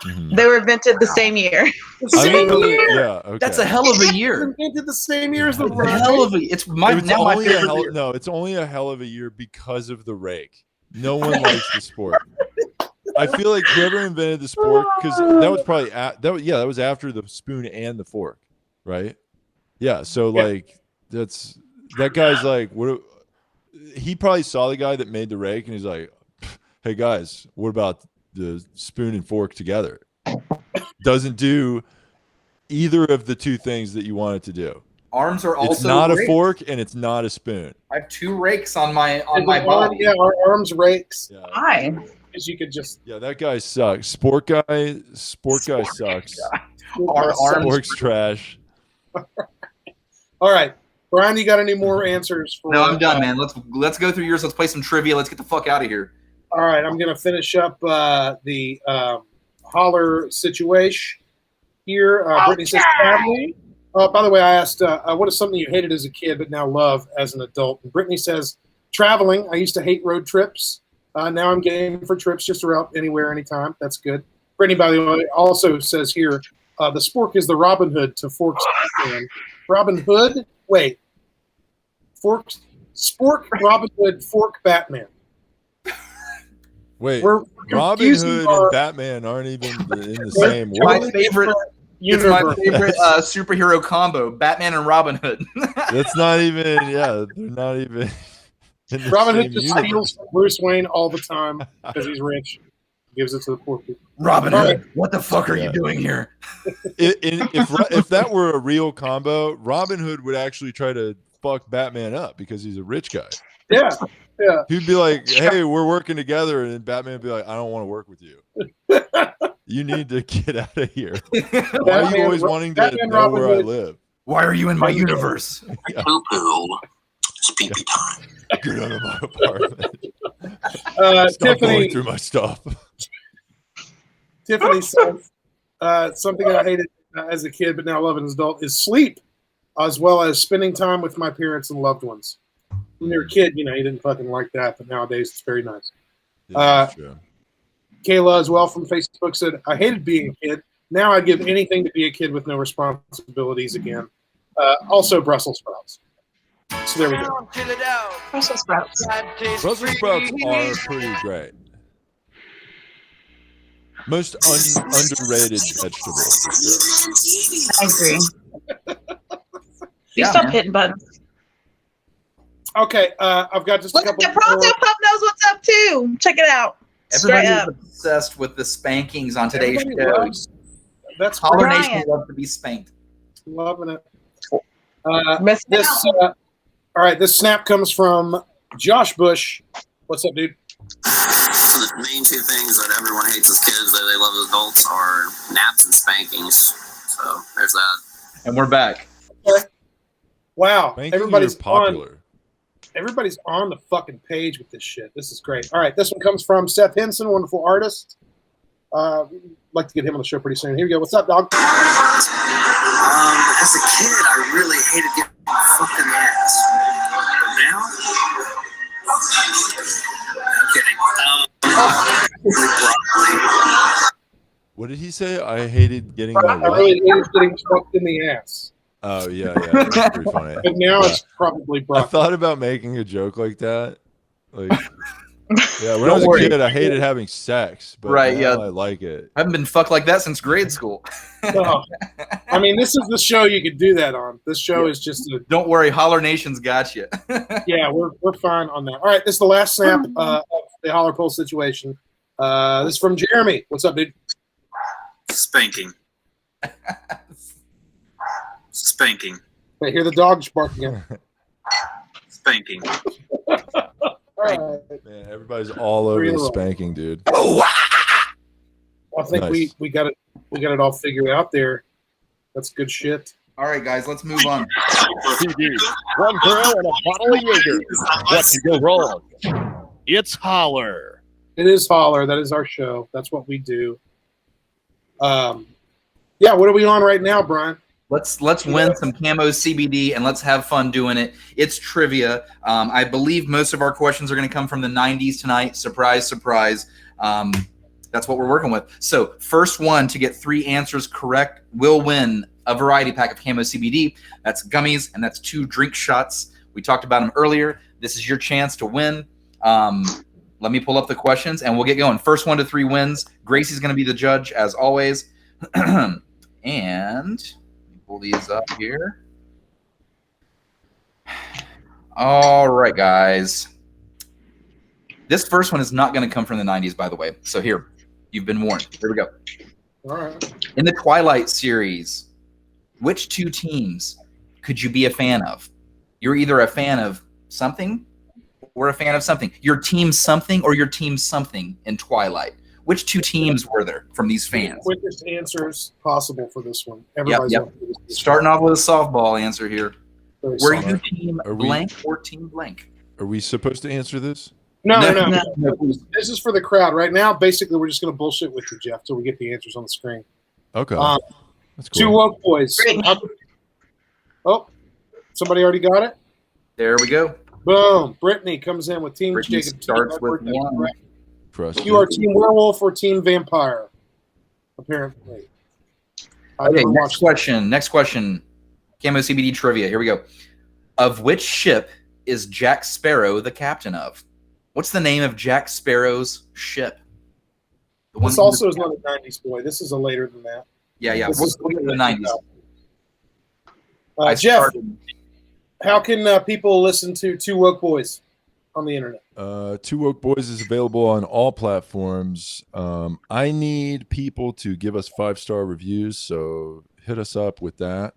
Mhm. They were invented the same year. The I same mean, year. yeah. Okay. That's a hell of a It was year. invented the same year as the A rake. hell of a. It's my It's now my only a favorite hell, year. no, it's only a hell of a year because of the rake. No one likes the sport. I feel like whoever invented the sport, because that was probably that was after the spoon and the fork, right? Yeah. So Yeah. like that guy's like, what? He probably saw the guy that made the rake, and he's like, "Hey guys, what about the spoon and fork together?" Doesn't do either of the two things that you want it to do. Arms are also. It's not rakes. a fork and it's not a spoon. I have 2 rakes on my And my the arm- body. Yeah, our arms rakes. Yeah. Why? Because you could just. Yeah, that guy sucks. Sport guy sucks. Our arms. Spork's trash. All right, Brian, you got any more answers for? No, I'm done, man. Let's go through yours. Let's play some trivia. Let's get the fuck out of here. All right, I'm going to finish up the holler situation here. Brittany says traveling. By the way, I asked, what is something you hated as a kid but now love as an adult? And Brittany says traveling. I used to hate road trips. Now I'm game for trips just around anywhere, anytime. That's good. Brittany, by the way, also says here, the spork is the Robin Hood to Forks. Robin Hood? Wait. Forks? Spork, Robin Hood, Fork, Batman. Wait, We're Robin confusing Hood our- and Batman aren't even in the We're same totally world. favorite- It's my favorite superhero combo: Batman and Robin Hood. That's not even. Yeah, they're not even. In the Robin same Hood just universe. steals from Bruce Wayne all the time because he's rich. Gives it to the poor people. Robin All Hood, right. what the fuck are Yeah. you doing here? If that were a real combo, Robin Hood would actually try to fuck Batman up because he's a rich guy. Yeah, yeah. He'd be like, "Hey, we're working together," and Batman would be like, "I don't want to work with you. You need to get out of here. Why are you Batman- always wanting to Batman, know Robin where I Hood. live? Why are you in my universe? Yeah. Poo-poo. It's pee-pee time. Get out of my apartment. Tiffany, Stop going through my stuff." Tiffany says something I hated as a kid, but now love as an adult is sleep, as well as spending time with my parents and loved ones. When you're a kid, you didn't fucking like that, but nowadays it's very nice. Yeah, that's true. Kayla as well from Facebook said, I hated being a kid. Now I'd give anything to be a kid with no responsibilities again. Also Brussels sprouts. So there we go. Brussels sprouts. Brussels sprouts are pretty great. Most underrated vegetable. For sure. I agree. You stop hitting buttons. Okay, I've got just a couple. The Pronto Pup knows what's up too. Check it out. Everybody's obsessed with the spankings on today's show. That's Holler Nation loves to be spanked. Loving it. All right, this snap comes from Josh Bush. What's up, dude? The main two things that everyone hates as kids that they love as adults are naps and spankings. So there's that. And we're back. Okay. Wow, everybody's popular. Everybody's on the fucking page with this shit. This is great. All right, this one comes from Seth Henson, wonderful artist. Like to get him on the show pretty soon. Here we go. What's up, dog? As a kid, I really hated getting fucking ass. But now, I'm kidding. What did he say? I hated getting I really hated getting fucked in the ass. Oh yeah, that's pretty funny. But now it's probably broccoli. I thought about making a joke like that. Like, yeah, when I was a kid, I hated having sex, but now I like it. I haven't been fucked like that since grade school. No. I mean, this is the show you could do that on. This show is just a... Don't worry, Holler Nation's got you. Yeah, we're fine on that. All right, this is the last snap of the Holler Poll situation. This is from Jeremy. What's up, dude? Spanking. Spanking. Wait, hear the dog bark again. Spanking. All right. Man, everybody's all over the spanking, dude. I think Nice. we got it all figured out there. That's good shit. All right, guys, let's move on. CD, one girl and a bottle of Jaeger. What could go wrong? It's Holler. It is Holler. That is our show. That's what we do. Yeah, what are we on right now, Brian? Let's win some camo CBD and let's have fun doing it. It's trivia. I believe most of our questions are going to come from the 90s tonight. Surprise, surprise. That's what we're working with. So first one to get 3 answers correct will win a variety pack of camo CBD. That's gummies and that's 2 drink shots. We talked about them earlier. This is your chance to win. Let me pull up the questions and we'll get going. First 1 to 3 wins. Gracie's going to be the judge as always. And pull these up here. All right, guys. This first one is not going to come from the 90s, by the way. So here, you've been warned. Here we go. All right. In the Twilight series, which 2 teams could you be a fan of? You're either a fan of something or a fan of something. Your team something or your team something in Twilight. Which 2 teams were there from these fans? Quickest answers possible for this one. Yep. Starting off with a softball answer here. Were you team blank or team blank? Are we supposed to answer this? No. This is for the crowd. Right now, basically, we're just going to bullshit with you, Jeff, till we get the answers on the screen. Okay. That's cool. 2 woke boys. Oh, somebody already got it? There we go. Boom. Brittany comes in with Team Brittany Jacob. starts with 1. You are Team Werewolf or Team Vampire, apparently. Okay, next question. Camo CBD trivia. Here we go. Of which ship is Jack Sparrow the captain of? What's the name of Jack Sparrow's ship? This also is not a 90s boy. This is a later than that. Yeah. This What's is the 90s? Jeff, how can people listen to 2 Woke Boys on the internet? 2 Woke Boys is available on all platforms. I need people to give us 5-star reviews, so hit us up with that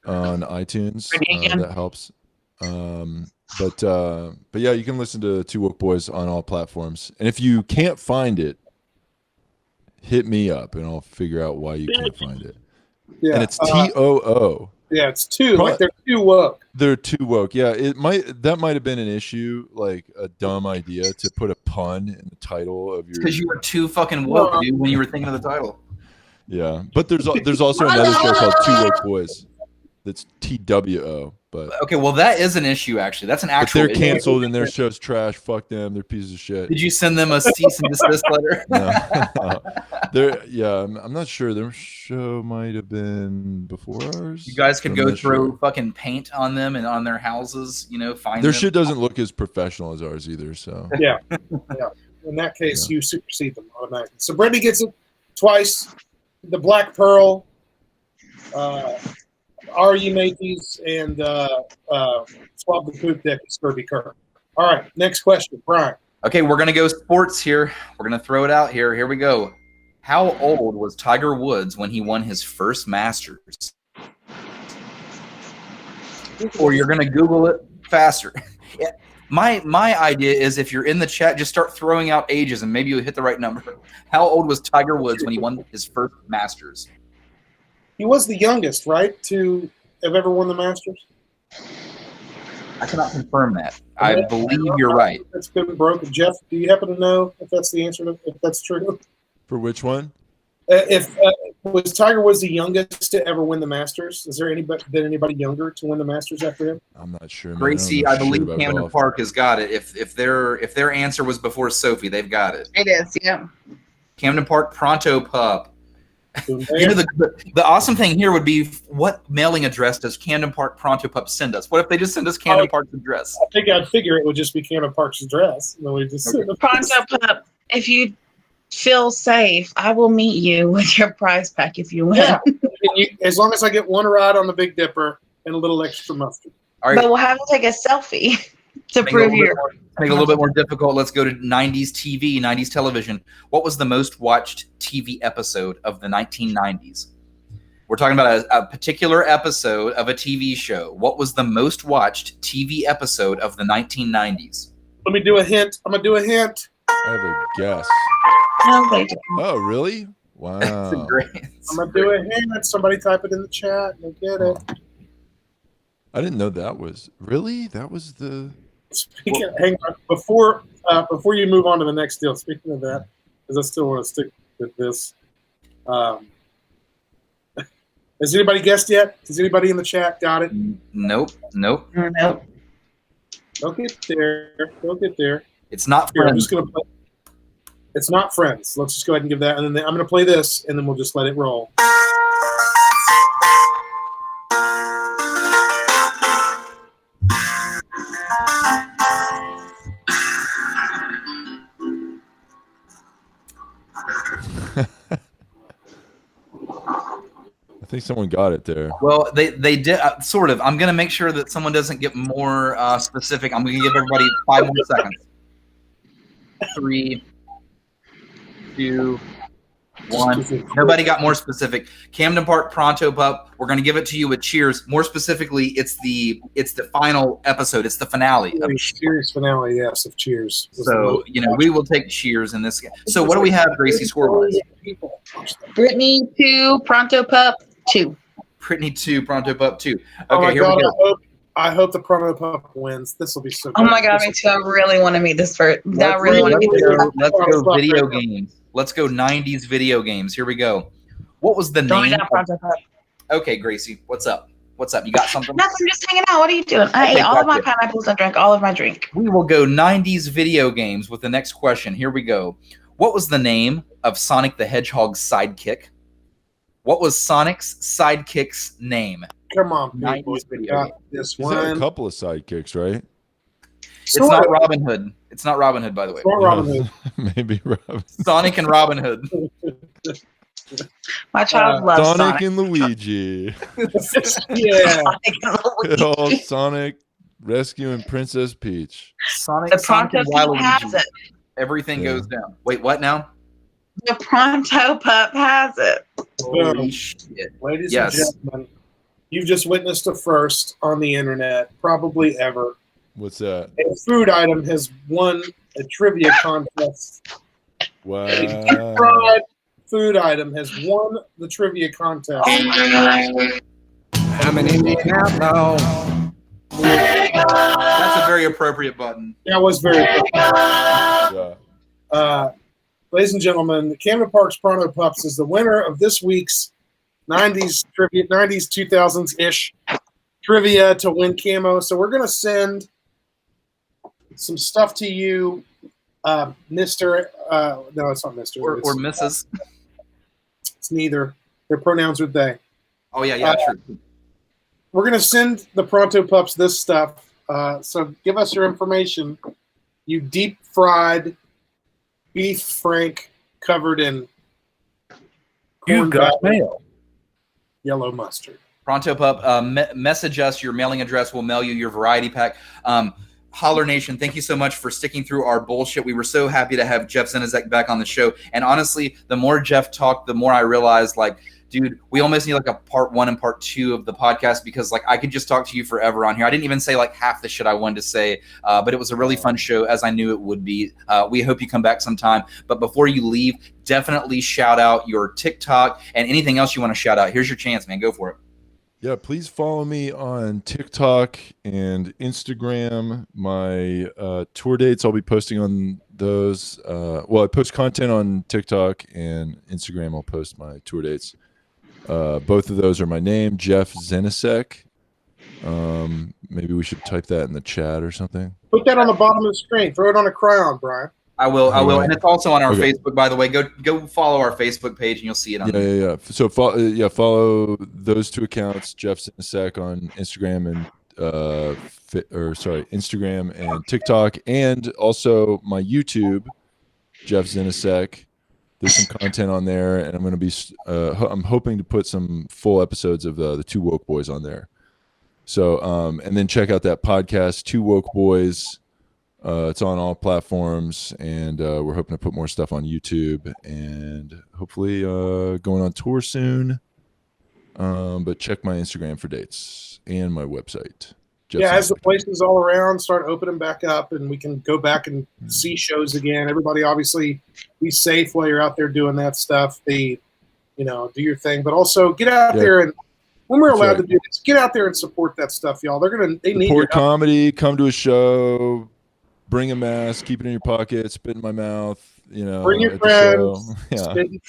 on iTunes. That helps. But yeah, you can listen to 2 Woke Boys on all platforms. And if you can't find it, hit me up and I'll figure out why you can't find it. Yeah, and it's TOO. Yeah, it's too like they're too woke. They're too woke. Yeah, that might have been an issue, like a dumb idea to put a pun in the title of your. Because you were too fucking woke, dude, when you were thinking of the title. Yeah, but there's also another show called Two Woke Boys. That's TWO. But okay, well that is an issue actually. That's an actual. But they're canceled and their show's trash. Fuck them. They're pieces of shit. Did you send them a cease and desist letter? No. I'm not sure. Their show might have been before ours. You guys could go throw fucking paint on them and on their houses. Find their them. shit doesn't look as professional as ours either. So yeah. In that case, you supersede them automatically. So Brittany gets it twice. The Black Pearl. Are you mateys and swab the poop deck is Kirby Kerr. All right, next question, Brian. Okay, we're gonna go sports here. We're gonna throw it out here. Here we go. How old was Tiger Woods when he won his first Masters? Or you're gonna Google it faster. Yeah. My idea is if you're in the chat, just start throwing out ages and maybe you'll hit the right number. How old was Tiger Woods when he won his first Masters? He was the youngest, right, to have ever won the Masters? I cannot confirm that. I believe you're right. That's been broken. Jeff, do you happen to know if that's the answer? If that's true? For which one? Was Tiger Woods the youngest to ever win the Masters? Is there anybody younger to win the Masters after him? I'm not sure. Gracie, I believe Camden Park has got it. If their answer was before Sophie, they've got it. It is, yeah. Camden Park Pronto Pup. The awesome thing here would be what mailing address does Camden Park Pronto Pup send us? What if they just send us Camden Park's address? I think I'd figure it would just be Camden Park's address. And then we just Pronto Pup, if you feel safe, I will meet you with your prize pack if you win. Yeah. As long as I get one ride on the Big Dipper and a little extra mustard. All right. But we'll have to take a selfie to prove your. Make it a little bit more difficult. Let's go to 90s TV, 90s television. What was the most watched TV episode of the 1990s? We're talking about a particular episode of a TV show. What was the most watched TV episode of the 1990s? Let me do a hint. I'm going to do a hint. I have a guess. Oh, really? Wow. That's great. I'm going to do a hint. Somebody type it in the chat. We'll get it. I didn't know that was. Really? That was the... Hang on. Before you move on to the next deal, speaking of that, because I still want to stick with this. Has anybody guessed yet? Has anybody in the chat got it? Nope. Nope. Don't get there. Don't get there. It's not Here, Friends. I'm just gonna play. It's not Friends. Let's just go ahead and give that, and then I'm gonna play this, and then we'll just let it roll. I think someone got it there. Well, they did sort of. I'm gonna make sure that someone doesn't get more specific. I'm gonna give everybody 5 more seconds. 3, 2, 1. Nobody got more specific. Camden Park Pronto Pup. We're gonna give it to you with Cheers. More specifically, it's the final episode. It's the finale. Cheers finale, yes, of Cheers. So we will take Cheers in this game. So what do we have, Gracie, score-wise? Brittany 2, Pronto Pup 2. Brittany 2, Pronto Pup 2. Okay, oh my here God, we go. I hope the Pronto Pup wins. This will be so good. Oh my God, me too. I really want to meet this first. I really want to meet this first. Let's go video games. Let's go 90s video games. Here we go. What was the name? Okay, Gracie, what's up? What's up? You got something? Nothing, just hanging out. What are you doing? I ate all of my pineapples and drank all of my drink. We will go 90s video games with the next question. Here we go. What was the name of Sonic the Hedgehog's sidekick? What was Sonic's sidekick's name? Come on, people. 90s video game. This He's one. had a couple of sidekicks, right? It's not Robin Hood. It's not Robin Hood, by the way. It's not Robin Hood. Maybe Robin. Sonic and Robin Hood. My child loves Sonic and Luigi. Yeah. Oh, Sonic rescuing Princess Peach. Sonic, The Sonic and Pronto Pup Waluigi. has it. Everything goes down. Wait, what now? The Pronto Pup has it. Holy shit. Ladies Yes. and gentlemen, you've just witnessed a first on the internet, probably ever. What's that? A food item has won a trivia contest. Wow. A fried food item has won the trivia contest. I'm an Indian outlaw. That's a very appropriate button. That was very appropriate. Ladies and gentlemen, the Camden Parks Pronto Pups is the winner of this week's 90s trivia, 90s 2000s-ish trivia to win camo. So we're going to send some stuff to you, Mr. No, it's not Mr. Or Mrs. It's neither. Their pronouns are they. Oh, yeah, true. We're going to send the Pronto Pups this stuff. So give us your information. You deep-fried beef frank covered in You got mail. Yellow mustard. Pronto Pup, message us your mailing address. We'll mail you your variety pack. Holler Nation, thank you so much for sticking through our bullshit. We were so happy to have Jeff Zenisek back on the show. And honestly, the more Jeff talked, the more I realized, like, dude, we almost need like a part 1 and part 2 of the podcast, because like I could just talk to you forever on here. I didn't even say like half the shit I wanted to say, but it was a really fun show, as I knew it would be. We hope you come back sometime. But before you leave, definitely shout out your TikTok and anything else you want to shout out. Here's your chance, man. Go for it. Yeah, please follow me on TikTok and Instagram. My tour dates, I'll be posting on those. Well, I post content on TikTok and Instagram. I'll post my tour dates. Both of those are my name, Jeff Zenisek. Maybe we should type that in the chat or something. Put that on the bottom of the screen. Throw it on a crayon, Brian. I will, and it's also on our Facebook, by the way. Go follow our Facebook page, and you'll see it on there. Yeah. So follow those 2 accounts, Jeff Zenisek on Instagram and Instagram and TikTok, and also my YouTube, Jeff Zenisek. There's some content on there, and I'm going to be. I'm hoping to put some full episodes of the 2 Woke Boys on there. So, and then check out that podcast, 2 Woke Boys. It's on all platforms, and we're hoping to put more stuff on YouTube, and hopefully going on tour soon. But check my Instagram for dates and my website. As the places all around start opening back up, and we can go back and see shows again. Everybody, obviously, be safe while you're out there doing that stuff. Do your thing, but also get out there and. When we're allowed to do this, get out there and support that stuff, y'all. They need your comedy. Come to a show. Bring a mask, keep it in your pocket, spit in my mouth, Bring your friends. Let your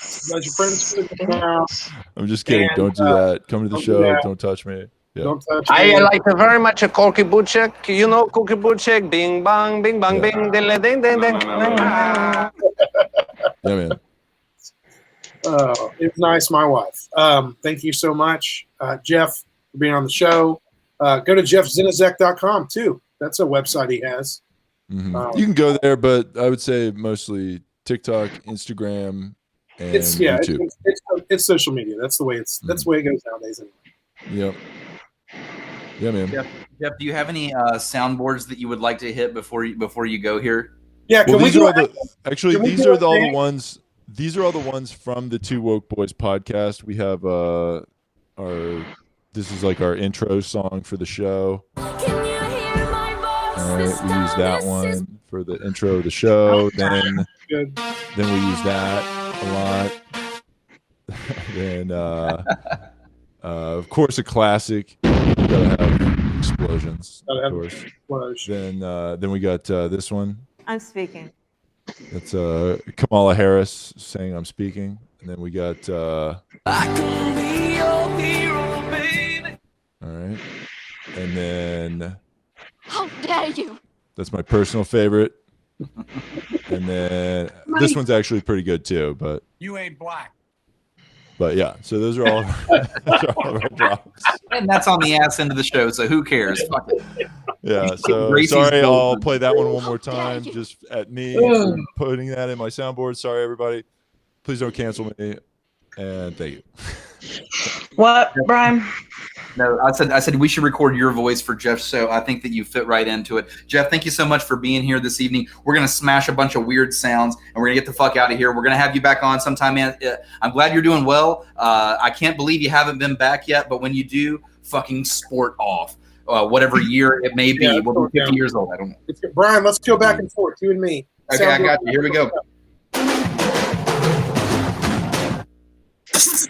friends spit in your mouth. I'm just kidding. Don't do that. Come to the show. Don't touch me. Yeah. Don't touch me. I like very much a Corky Butchek. You know Corky Butchek. Bing bang, bing bang, bing, ding ding ding ding. Yeah, man. It's nice, my wife. Thank you so much, Jeff, for being on the show. Go to jeffzenisek.com too. That's a website he has. Mm-hmm. You can go there, but I would say mostly TikTok, Instagram, and YouTube. It's social media. That's the way that's the way it goes nowadays. Anyway. Yep. Yeah, man. Jeff, do you have any soundboards that you would like to hit before you go here? Yeah. These are all the ones. These are all the ones from the 2 Woke Boys podcast. We have this is like our intro song for the show. All right, we use that one for the intro of the show. Then we use that a lot. Then of course a classic. We gotta have explosions. Of course. Then we got this one. I'm speaking. It's Kamala Harris saying "I'm speaking," and then we got. I can be your hero, baby. All right, and then. How dare you! That's my personal favorite, and then this one's actually pretty good too. But you ain't black. But yeah, so those are all, our drops. And that's on the ass end of the show, so who cares? Fuck it. Yeah, so sorry, I'll play that one more time, just at me for putting that in my soundboard. Sorry, everybody. Please don't cancel me, and thank you. What, Brian? No, I said we should record your voice for Jeff's show. I think that you fit right into it. Jeff, thank you so much for being here this evening. We're going to smash a bunch of weird sounds, and we're going to get the fuck out of here. We're going to have you back on sometime, man. I'm glad you're doing well. I can't believe you haven't been back yet, but when you do, fucking sport off. Whatever year it may be. We'll be 50 years old. I don't know. Brian, let's go back and forth, you and me. Okay, I got you. Here we go. Yes.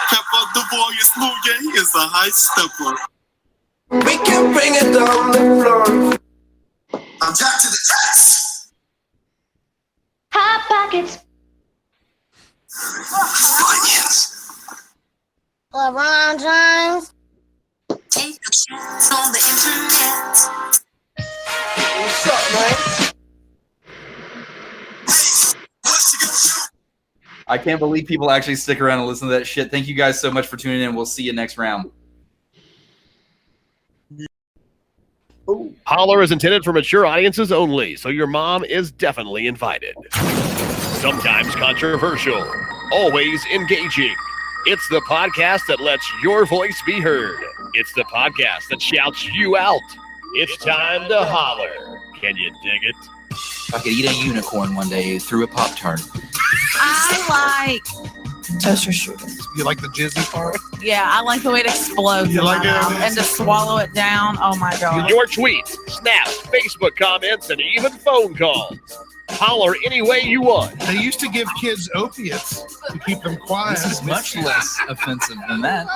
Pepper, the boy is smooth, yeah, he is a high stepper. We can bring it down the floor. I'm Jack to the test. Hot pockets. LeBron James. Take a chance on the internet. What's up, man? I can't believe people actually stick around and listen to that shit. Thank you guys so much for tuning in. We'll see you next round. Holler is intended for mature audiences only, so your mom is definitely invited. Sometimes controversial, always engaging. It's the podcast that lets your voice be heard. It's the podcast that shouts you out. It's time to holler. Can you dig it? If I could eat a unicorn one day through a Pop-Tart. I like toaster strudels. You like the jizzy part? Yeah, I like the way it explodes You in like my it? mouth and to swallow it down. Oh my god! Your tweets, snaps, Facebook comments, and even phone calls. Holler any way you want. They used to give kids opiates to keep them quiet. This is much less offensive than that.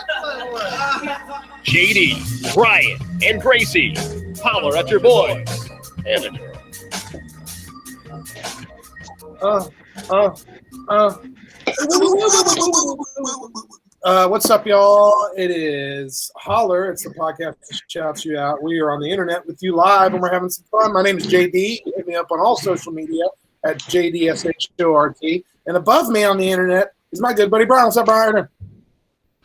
JD, Brian, and Gracie. Holler at your boys and a girl. What's up, y'all? It is Holler. It's the podcast that shouts you out. We are on the internet with you live, and we're having some fun. My name is JD. Hit me up on all social media at JDSHORT. And above me on the internet is my good buddy Brian. What's up, Brian?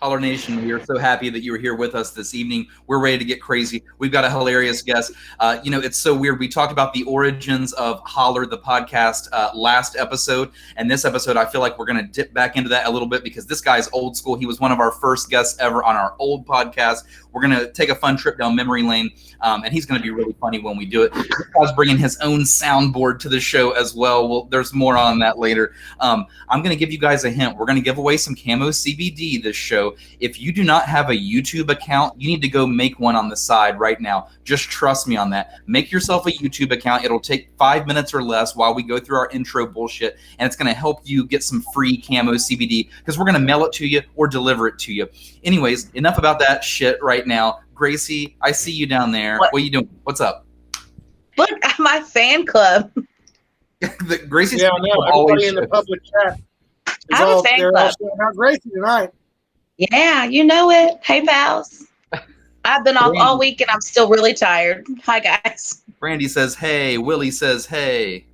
Holler Nation, we are so happy that you were here with us this evening. We're ready to get crazy. We've got a hilarious guest. It's so weird. We talked about the origins of Holler, the podcast, last episode. And this episode, I feel like we're going to dip back into that a little bit because this guy's old school. He was one of our first guests ever on our old podcast. We're going to take a fun trip down memory lane, and he's going to be really funny when we do it. This guy's bringing his own soundboard to the show as well. Well, there's more on that later. I'm going to give you guys a hint. We're going to give away some Camo CBD this show. If you do not have a YouTube account, you need to go make one on the side right now. Just trust me on that. Make yourself a YouTube account. It'll take 5 minutes or less while we go through our intro bullshit, and it's going to help you get some free Camo CBD because we're going to mail it to you or deliver it to you. Anyways, enough about that shit right now. Gracie, I see you down there. What are you doing? What's up? Look at my fan club. Gracie's everybody in the public chat. I have a fan club. About Gracie tonight. Yeah, you know it. Hey, pals. I've been off all week and I'm still really tired. Hi, guys. Brandy says, hey. Willie says, hey.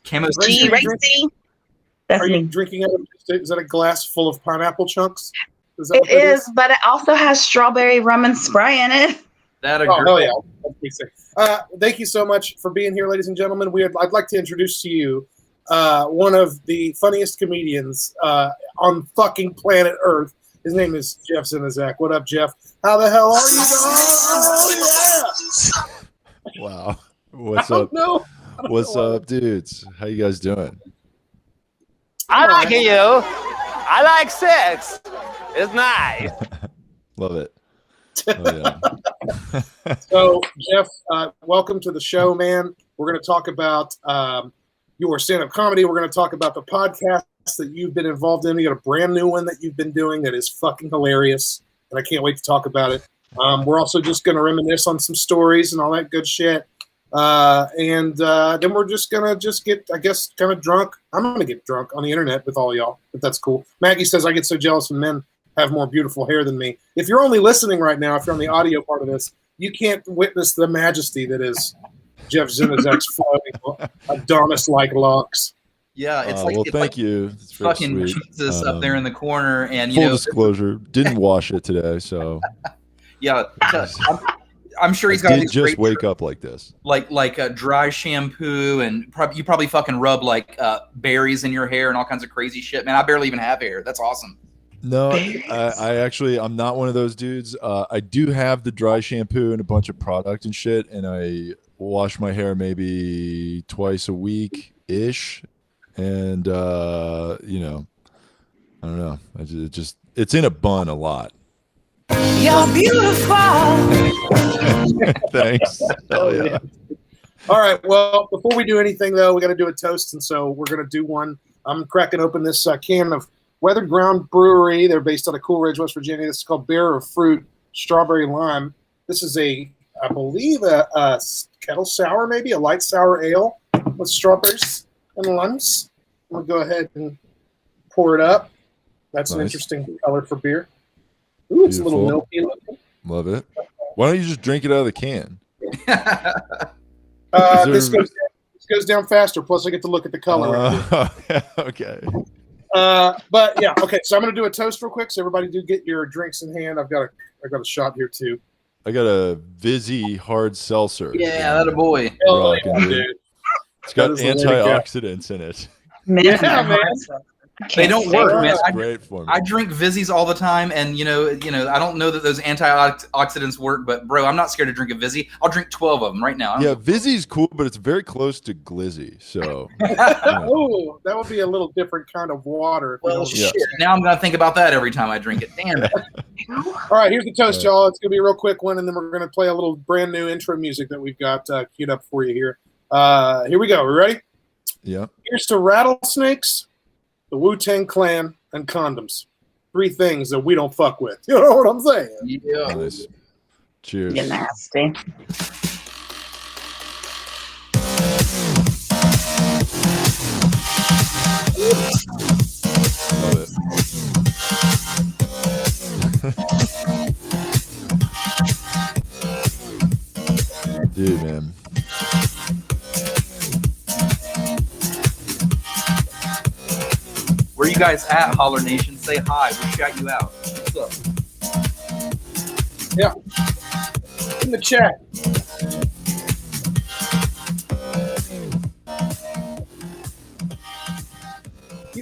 Camo G. Racy. Are you drinking out of, is that a glass full of pineapple chunks? It is, but it also has strawberry rum and spray in it. That hell yeah. Thank you so much for being here, ladies and gentlemen. I'd like to introduce to you one of the funniest comedians on fucking planet Earth. His name is Jeff Zenisek. What up, Jeff? How the hell are you? Oh, yeah. Wow. What's up? What's up, dudes? How you guys doing? I like you. I like sex. It's nice. Love it. Oh, yeah. So, Jeff, welcome to the show, man. We're going to talk about your stand-up comedy. We're going to talk about the podcast that you've been involved in. You got a brand new one that you've been doing that is fucking hilarious, and I can't wait to talk about it. We're also just going to reminisce on some stories and all that good shit. And then we're just going to get, I guess, kind of drunk. I'm going to get drunk on the internet with all y'all, if that's cool. Maggie says, I get so jealous when men have more beautiful hair than me. If you're only listening right now, if you're on the audio part of this, you can't witness the majesty that is Jeff Zenisek's flowing Adonis-like locks. Yeah, it's well, thank you. It's very fucking sweet. Jesus up there in the corner, and full disclosure, didn't wash it today, so yeah, I'm sure he's got did these just great wake up like this. like a dry shampoo, and you probably fucking rub like berries in your hair and all kinds of crazy shit. Man, I barely even have hair. That's awesome. No, I'm not one of those dudes. I do have the dry shampoo and a bunch of product and shit, and I wash my hair maybe twice a week ish. And I don't know. It's in a bun a lot. You're beautiful. Thanks. Hell yeah. All right. Well, before we do anything, though, we got to do a toast, and so we're going to do one. I'm cracking open this can of Weathered Ground Brewery. They're based out of Cool Ridge, West Virginia. This is called Bear of Fruit Strawberry Lime. This is I believe, a kettle sour, maybe a light sour ale with strawberries and limes. I'm gonna go ahead and pour it up. That's an interesting color for beer. Ooh, it's a little milky looking. Love it. Why don't you just drink it out of the can? This goes down faster. Plus, I get to look at the color. Okay. But yeah, okay. So I'm gonna do a toast real quick. So everybody, do get your drinks in hand. I got a shot here too. I got a Vizzy hard seltzer. Yeah, that a boy. Rocking, dude. It's got antioxidants in it. Yeah, man. They don't work, man. Great for me. I drink Vizzies all the time, and I don't know that those antioxidants work, but bro, I'm not scared to drink a Vizzy. I'll drink 12 of them right now. Yeah, Vizzy's cool, but it's very close to Glizzy. So, oh, that would be a little different kind of water. Well, shit. Now I'm gonna think about that every time I drink it. Damn it. All right, here's the toast, y'all. It's gonna be a real quick one, and then we're gonna play a little brand new intro music that we've got queued up for you here. Here we go. We ready? Yeah. Here's to rattlesnakes, the Wu-Tang Clan, and condoms. 3 things that we don't fuck with. You know what I'm saying? Yeah. Nice. Cheers. You're nasty. Love it. Dude, man. Where you guys at, Holler Nation? Say hi. We'll shout you out. What's up? Yeah. In the chat.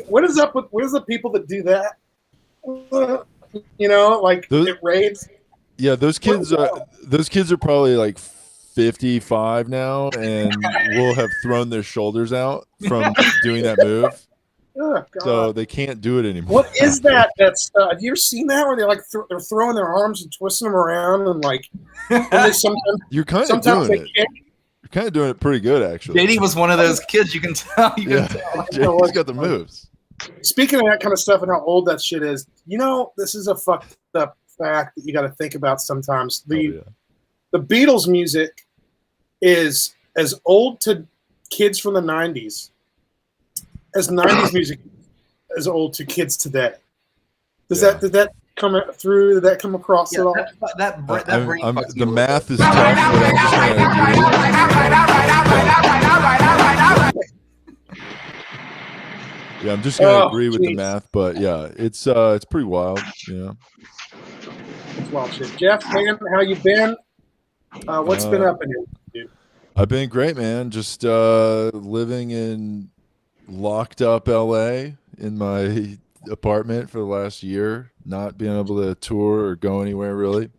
What is up with the people that do that? Like it rains. Yeah, those kids are probably like 55 now, and will have thrown their shoulders out from doing that move. Oh, so they can't do it anymore. What is that? Have you ever seen that where they're like they're throwing their arms and twisting them around and like? You're kind of doing it. You're kind of doing it pretty good, actually. JD was one of those kids. You can tell. JD's got the moves. Speaking of that kind of stuff and how old that shit is, this is a fucked up fact that you got to think about sometimes. The Beatles music is as old to kids from the 90s as 90s music is old to kids today. Did that come through? Did that come across at all? The math is tough, but I'm just gonna I'm just gonna agree with the math, but yeah, it's pretty wild. Yeah. It's wild shit. Jeff, man, how you been? What's been up in here, dude? I've been great, man. Just living in locked up LA in my apartment for the last year, not being able to tour or go anywhere really.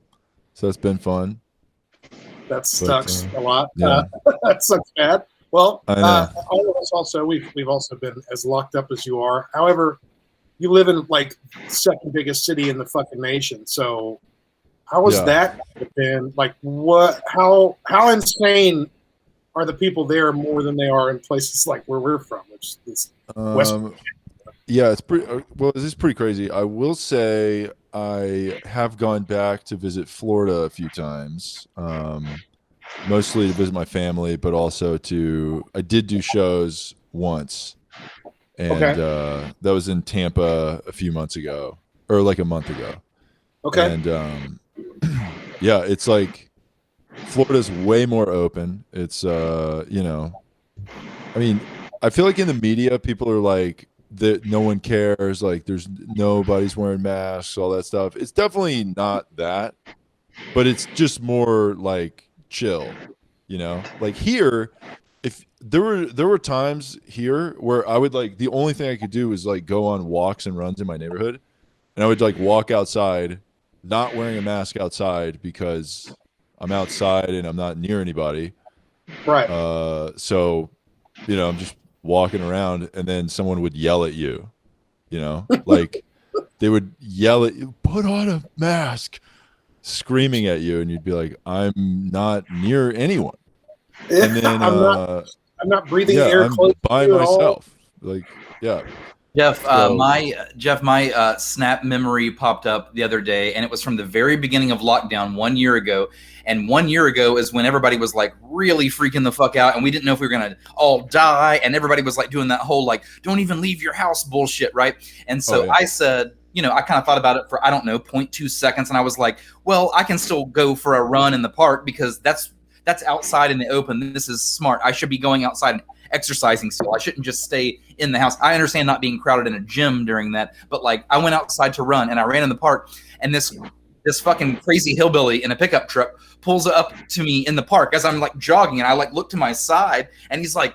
So that's been fun. That sucks a lot. Yeah. That sucks bad. Well, I know. all of us also, we've also been as locked up as you are. However, you live in like second biggest city in the fucking nation. So how has that been? Like what, how insane are the people there more than they are in places like where we're from, which is West Virginia? Yeah, it's pretty well. This is pretty crazy. I will say I have gone back to visit Florida a few times, mostly to visit my family, but also I did do shows once, and that was in Tampa a few months ago, or like a month ago. Okay. And yeah, it's like Florida's way more open. It's I mean, I feel like in the media people are like that no one cares, like nobody's wearing masks, all that stuff. It's definitely not that, but it's just more like chill, like here. If there were times here where I would like, the only thing I could do was like go on walks and runs in my neighborhood, and I would like walk outside not wearing a mask outside because I'm outside and I'm not near anybody. Right. So, I'm just walking around, and then someone would yell at you, like they would yell at you, put on a mask, screaming at you, and you'd be like, I'm not near anyone. And then I'm not breathing air I'm close by to you at all. myself. Like, yeah. Jeff, my Snap memory popped up the other day, and it was from the very beginning of lockdown 1 year ago. And 1 year ago is when everybody was like really freaking the fuck out, and we didn't know if we were gonna all die, and everybody was like doing that whole like don't even leave your house bullshit, right? And so I said, I kind of thought about it for 0.2 seconds, and I was like, well, I can still go for a run in the park because that's outside in the open. This is smart. I should be going outside and exercising still. I shouldn't just stay in the house. I understand not being crowded in a gym during that, but like I went outside to run and I ran in the park, and this fucking crazy hillbilly in a pickup truck pulls up to me in the park as I'm like jogging, and I like look to my side, and he's like,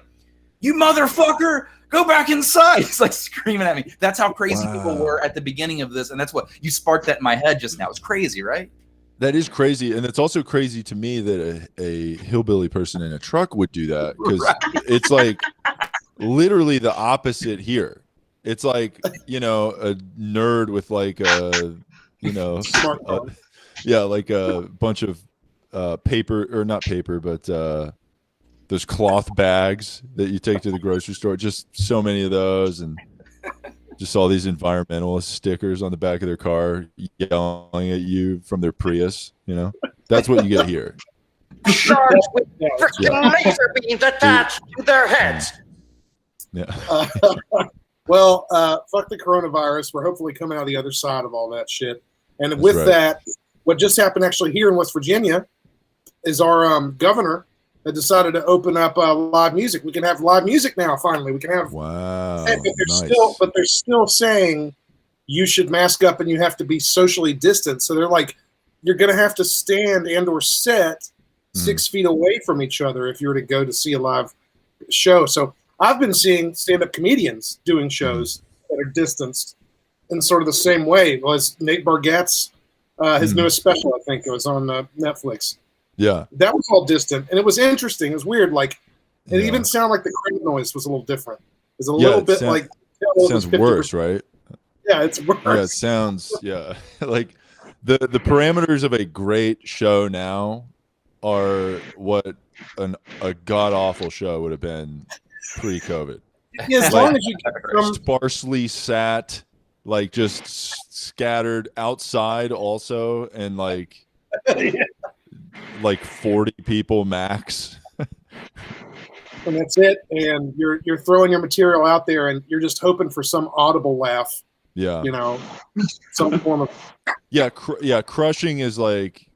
"You motherfucker, go back inside." He's like screaming at me. That's how crazy people were at the beginning of this, and that's what you sparked that in my head just now. It's crazy, right? That is crazy, and it's also crazy to me that a hillbilly person in a truck would do that, because it's like literally the opposite here. It's like, a nerd with like a like a bunch of paper, or not paper, but those cloth bags that you take to the grocery store. Just so many of those, and just all these environmentalist stickers on the back of their car yelling at you from their Prius. That's what you get here. Sharks with freaking laser beams attached to their heads. Yeah. Well, fuck the coronavirus. We're hopefully coming out the other side of all that shit. And with that, what just happened actually here in West Virginia is our governor had decided to open up live music. We can have live music now. Finally, we can have. Wow. But they're still saying you should mask up and you have to be socially distant. So they're like, you're going to have to stand and/or sit 6 feet away from each other if you were to go to see a live show. So I've been seeing stand-up comedians doing shows that are distanced in sort of the same way. Was Nate Bargatze's his newest special? I think it was on Netflix. Yeah, that was all distant, and it was interesting. It was weird. Like it even sounded like the crane noise was a little different. It's a little bit like it sounds worse, right? Yeah, it's worse. Yeah, it sounds like the parameters of a great show now are what a god awful show would have been pre-COVID. Yeah, as long as you sparsely sat, like just scattered outside, also, and like. Like 40 people max. And that's it. And you're throwing your material out there, and you're just hoping for some audible laugh. Yeah. Some form of. Yeah. Crushing is like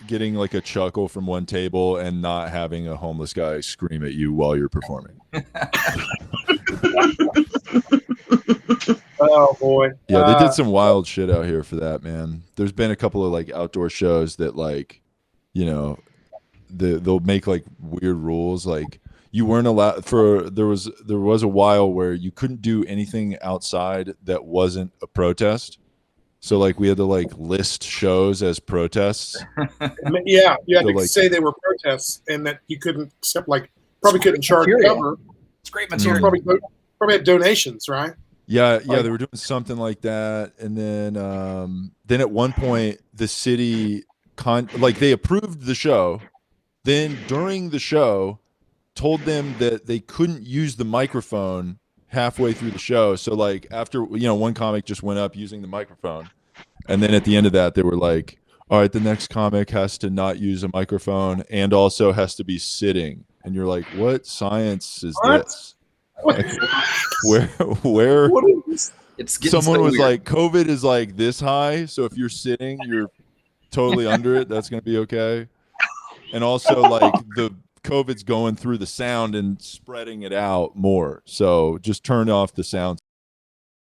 getting like a chuckle from one table and not having a homeless guy scream at you while you're performing. Oh boy. Yeah, they did some wild shit out here for that, man. There's been a couple of like outdoor shows that like, they'll make like weird rules. Like you weren't allowed there was a while where you couldn't do anything outside that wasn't a protest. So like we had to like list shows as protests. Yeah, you had so, to like, say they were protests and that you couldn't accept, like probably couldn't charge cover. It's great material. Probably had donations, right? Yeah, they were doing something like that, and then at one point the city they approved the show, then during the show told them that they couldn't use the microphone halfway through the show. So like after one comic just went up using the microphone, and then at the end of that they were like, all right, the next comic has to not use a microphone and also has to be sitting, and you're like, what science is this? Like, where someone was weird. Like, COVID is like this high, so if you're sitting, you're totally under it. That's gonna be okay. And also, like, the COVID's going through the sound and spreading it out more. So just turn off the sound